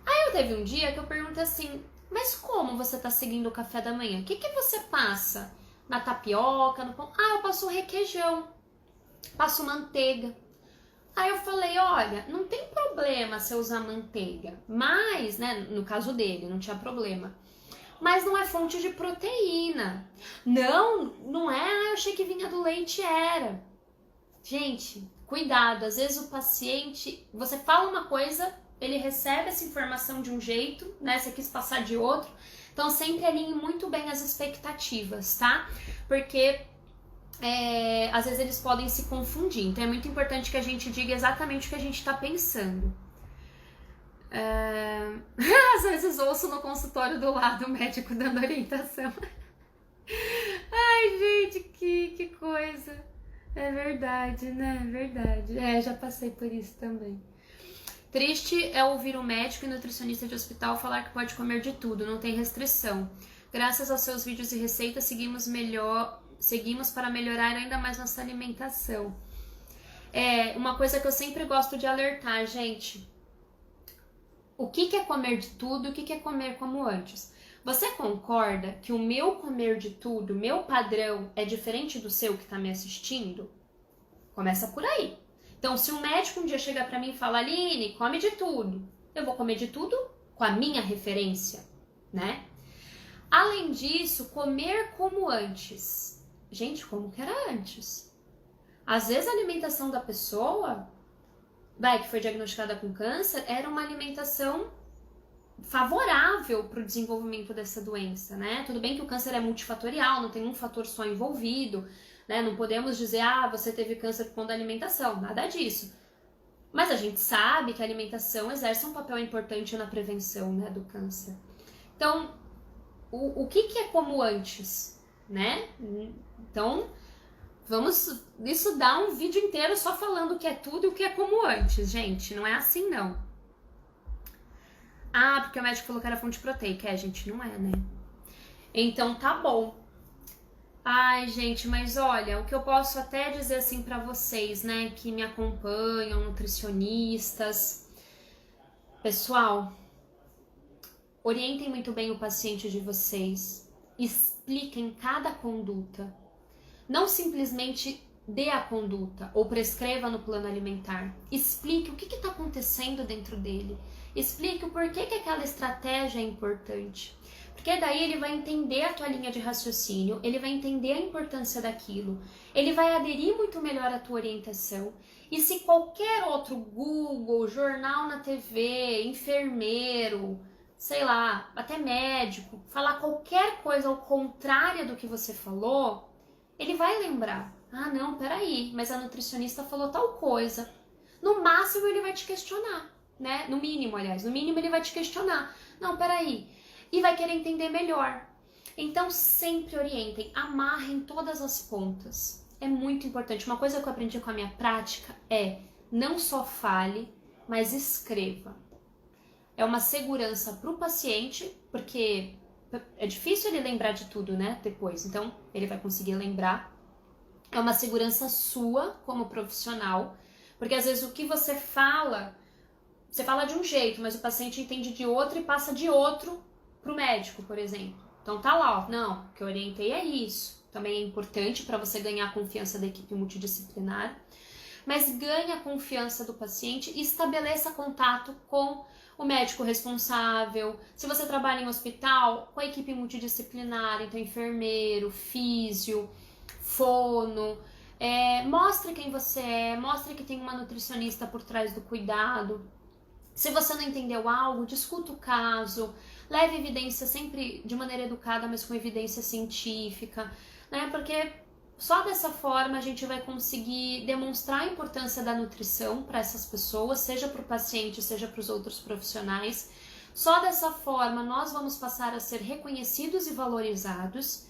Aí eu teve um dia que eu perguntei assim, mas como você tá seguindo o café da manhã? O que você passa? Na tapioca, no pão? Eu passo requeijão, passo manteiga. Aí eu falei, olha, não tem problema se eu usar manteiga, mas, né, no caso dele, não tinha problema. Mas não é fonte de proteína. Não é, eu achei que vinha do leite, era. Gente, cuidado, às vezes o paciente, você fala uma coisa, ele recebe essa informação de um jeito, né, você quis passar de outro. Então sempre alinhe muito bem as expectativas, tá? Porque às vezes eles podem se confundir. Então é muito importante que a gente diga exatamente o que a gente tá pensando. Às vezes ouço no consultório do lado o médico dando orientação. Ai, gente, que coisa. É verdade, né? É verdade. Já passei por isso também. Triste é ouvir um médico e nutricionista de hospital falar que pode comer de tudo, não tem restrição. Graças aos seus vídeos e receitas, seguimos para melhorar ainda mais nossa alimentação. Uma coisa que eu sempre gosto de alertar, gente. O que é comer de tudo e o que é comer como antes? Você concorda que o meu comer de tudo, meu padrão, é diferente do seu que está me assistindo? Começa por aí. Então, se um médico um dia chegar para mim e falar, Aline, come de tudo, eu vou comer de tudo com a minha referência, né? Além disso, comer como antes. Gente, como que era antes? Às vezes a alimentação da pessoa, que foi diagnosticada com câncer, era uma alimentação favorável para o desenvolvimento dessa doença, né? Tudo bem que o câncer é multifatorial, não tem um fator só envolvido, né? Não podemos dizer, você teve câncer por conta da alimentação, nada disso. Mas a gente sabe que a alimentação exerce um papel importante na prevenção, né, do câncer. Então, o que é como antes, né? Então, isso dá um vídeo inteiro só falando o que é tudo e o que é como antes, gente. Não é assim, não. Porque o médico falou que era fonte proteica. Gente, não é, né? Então, tá bom. Ai, gente, mas olha, o que eu posso até dizer assim pra vocês, né, que me acompanham, nutricionistas. Pessoal, orientem muito bem o paciente de vocês. Expliquem cada conduta. Não simplesmente dê a conduta ou prescreva no plano alimentar. Explique o que está acontecendo dentro dele. Explique o porquê que aquela estratégia é importante. Porque daí ele vai entender a tua linha de raciocínio, ele vai entender a importância daquilo, ele vai aderir muito melhor à tua orientação. E se qualquer outro Google, jornal na TV, enfermeiro, sei lá, até médico, falar qualquer coisa ao contrário do que você falou, ele vai lembrar. Não, peraí, mas a nutricionista falou tal coisa. No máximo ele vai te questionar, né? No mínimo, aliás, no mínimo ele vai te questionar. Não, peraí. E vai querer entender melhor. Então sempre orientem, amarrem todas as pontas. É muito importante. Uma coisa que eu aprendi com a minha prática é não só fale, mas escreva. É uma segurança para o paciente, porque é difícil ele lembrar de tudo, né? Depois. Então ele vai conseguir lembrar. é uma segurança sua como profissional, porque às vezes o que você fala de um jeito, mas o paciente entende de outro e passa de outro pro médico, por exemplo. Então tá lá, ó, não, o que eu orientei é isso. Também é importante para você ganhar a confiança da equipe multidisciplinar, mas ganhe a confiança do paciente e estabeleça contato com o médico responsável. Se você trabalha em hospital, com a equipe multidisciplinar, então enfermeiro, físio, fono, mostre quem você é, mostre que tem uma nutricionista por trás do cuidado. Se você não entendeu algo, discuta o caso, leve evidência sempre de maneira educada, mas com evidência científica, né? Porque só dessa forma a gente vai conseguir demonstrar a importância da nutrição para essas pessoas, seja para o paciente, seja para os outros profissionais. Só dessa forma nós vamos passar a ser reconhecidos e valorizados,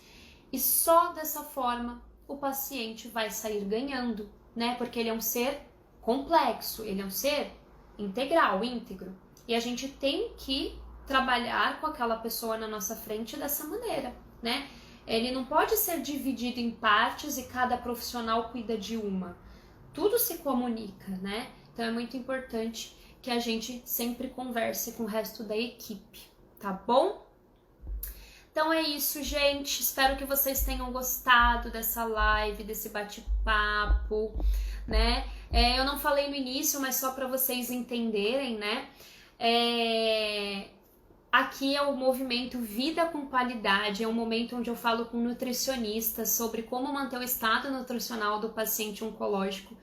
e só dessa forma o paciente vai sair ganhando, né? Porque ele é um ser complexo, ele é um ser integral, íntegro. E a gente tem que trabalhar com aquela pessoa na nossa frente dessa maneira, né? Ele não pode ser dividido em partes e cada profissional cuida de uma. Tudo se comunica, né? Então é muito importante que a gente sempre converse com o resto da equipe, tá bom? Então é isso, gente. Espero que vocês tenham gostado dessa live, desse bate-papo, né? Eu não falei no início, mas só para vocês entenderem, né? Aqui é o movimento Vida com Qualidade, é um momento onde eu falo com nutricionistas sobre como manter o estado nutricional do paciente oncológico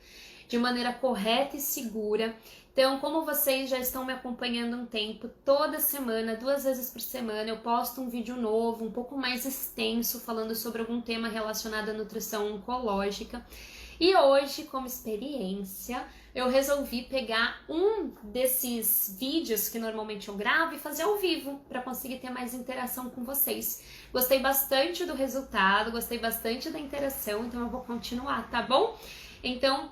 de maneira correta e segura. Então, como vocês já estão me acompanhando um tempo, toda semana, 2 vezes por semana, eu posto um vídeo novo, um pouco mais extenso, falando sobre algum tema relacionado à nutrição oncológica. E hoje, como experiência, eu resolvi pegar um desses vídeos que normalmente eu gravo e fazer ao vivo, para conseguir ter mais interação com vocês. Gostei bastante do resultado, gostei bastante da interação, então eu vou continuar, tá bom? Então,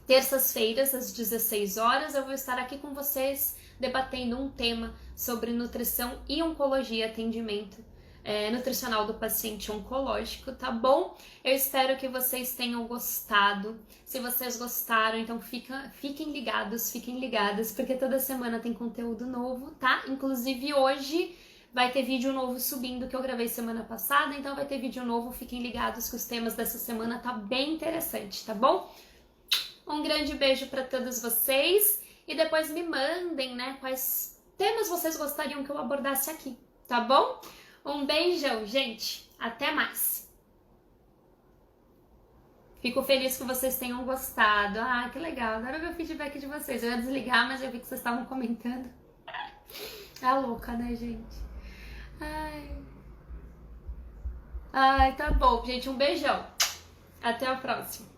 terças-feiras, às 16 horas, eu vou estar aqui com vocês debatendo um tema sobre nutrição e oncologia, atendimento nutricional do paciente oncológico, tá bom? Eu espero que vocês tenham gostado. Se vocês gostaram, então fiquem ligadas, porque toda semana tem conteúdo novo, tá? Inclusive hoje vai ter vídeo novo subindo que eu gravei semana passada, então vai ter vídeo novo, fiquem ligados que os temas dessa semana tá bem interessante, tá bom? Um grande beijo para todos vocês e depois me mandem, né, quais temas vocês gostariam que eu abordasse aqui, tá bom? Um beijão, gente. Até mais. Fico feliz que vocês tenham gostado. Ah, que legal. Agora eu vi o feedback de vocês. Eu ia desligar, mas eu vi que vocês estavam comentando. É louca, né, gente? Ai, tá bom, gente. Um beijão. Até a próxima.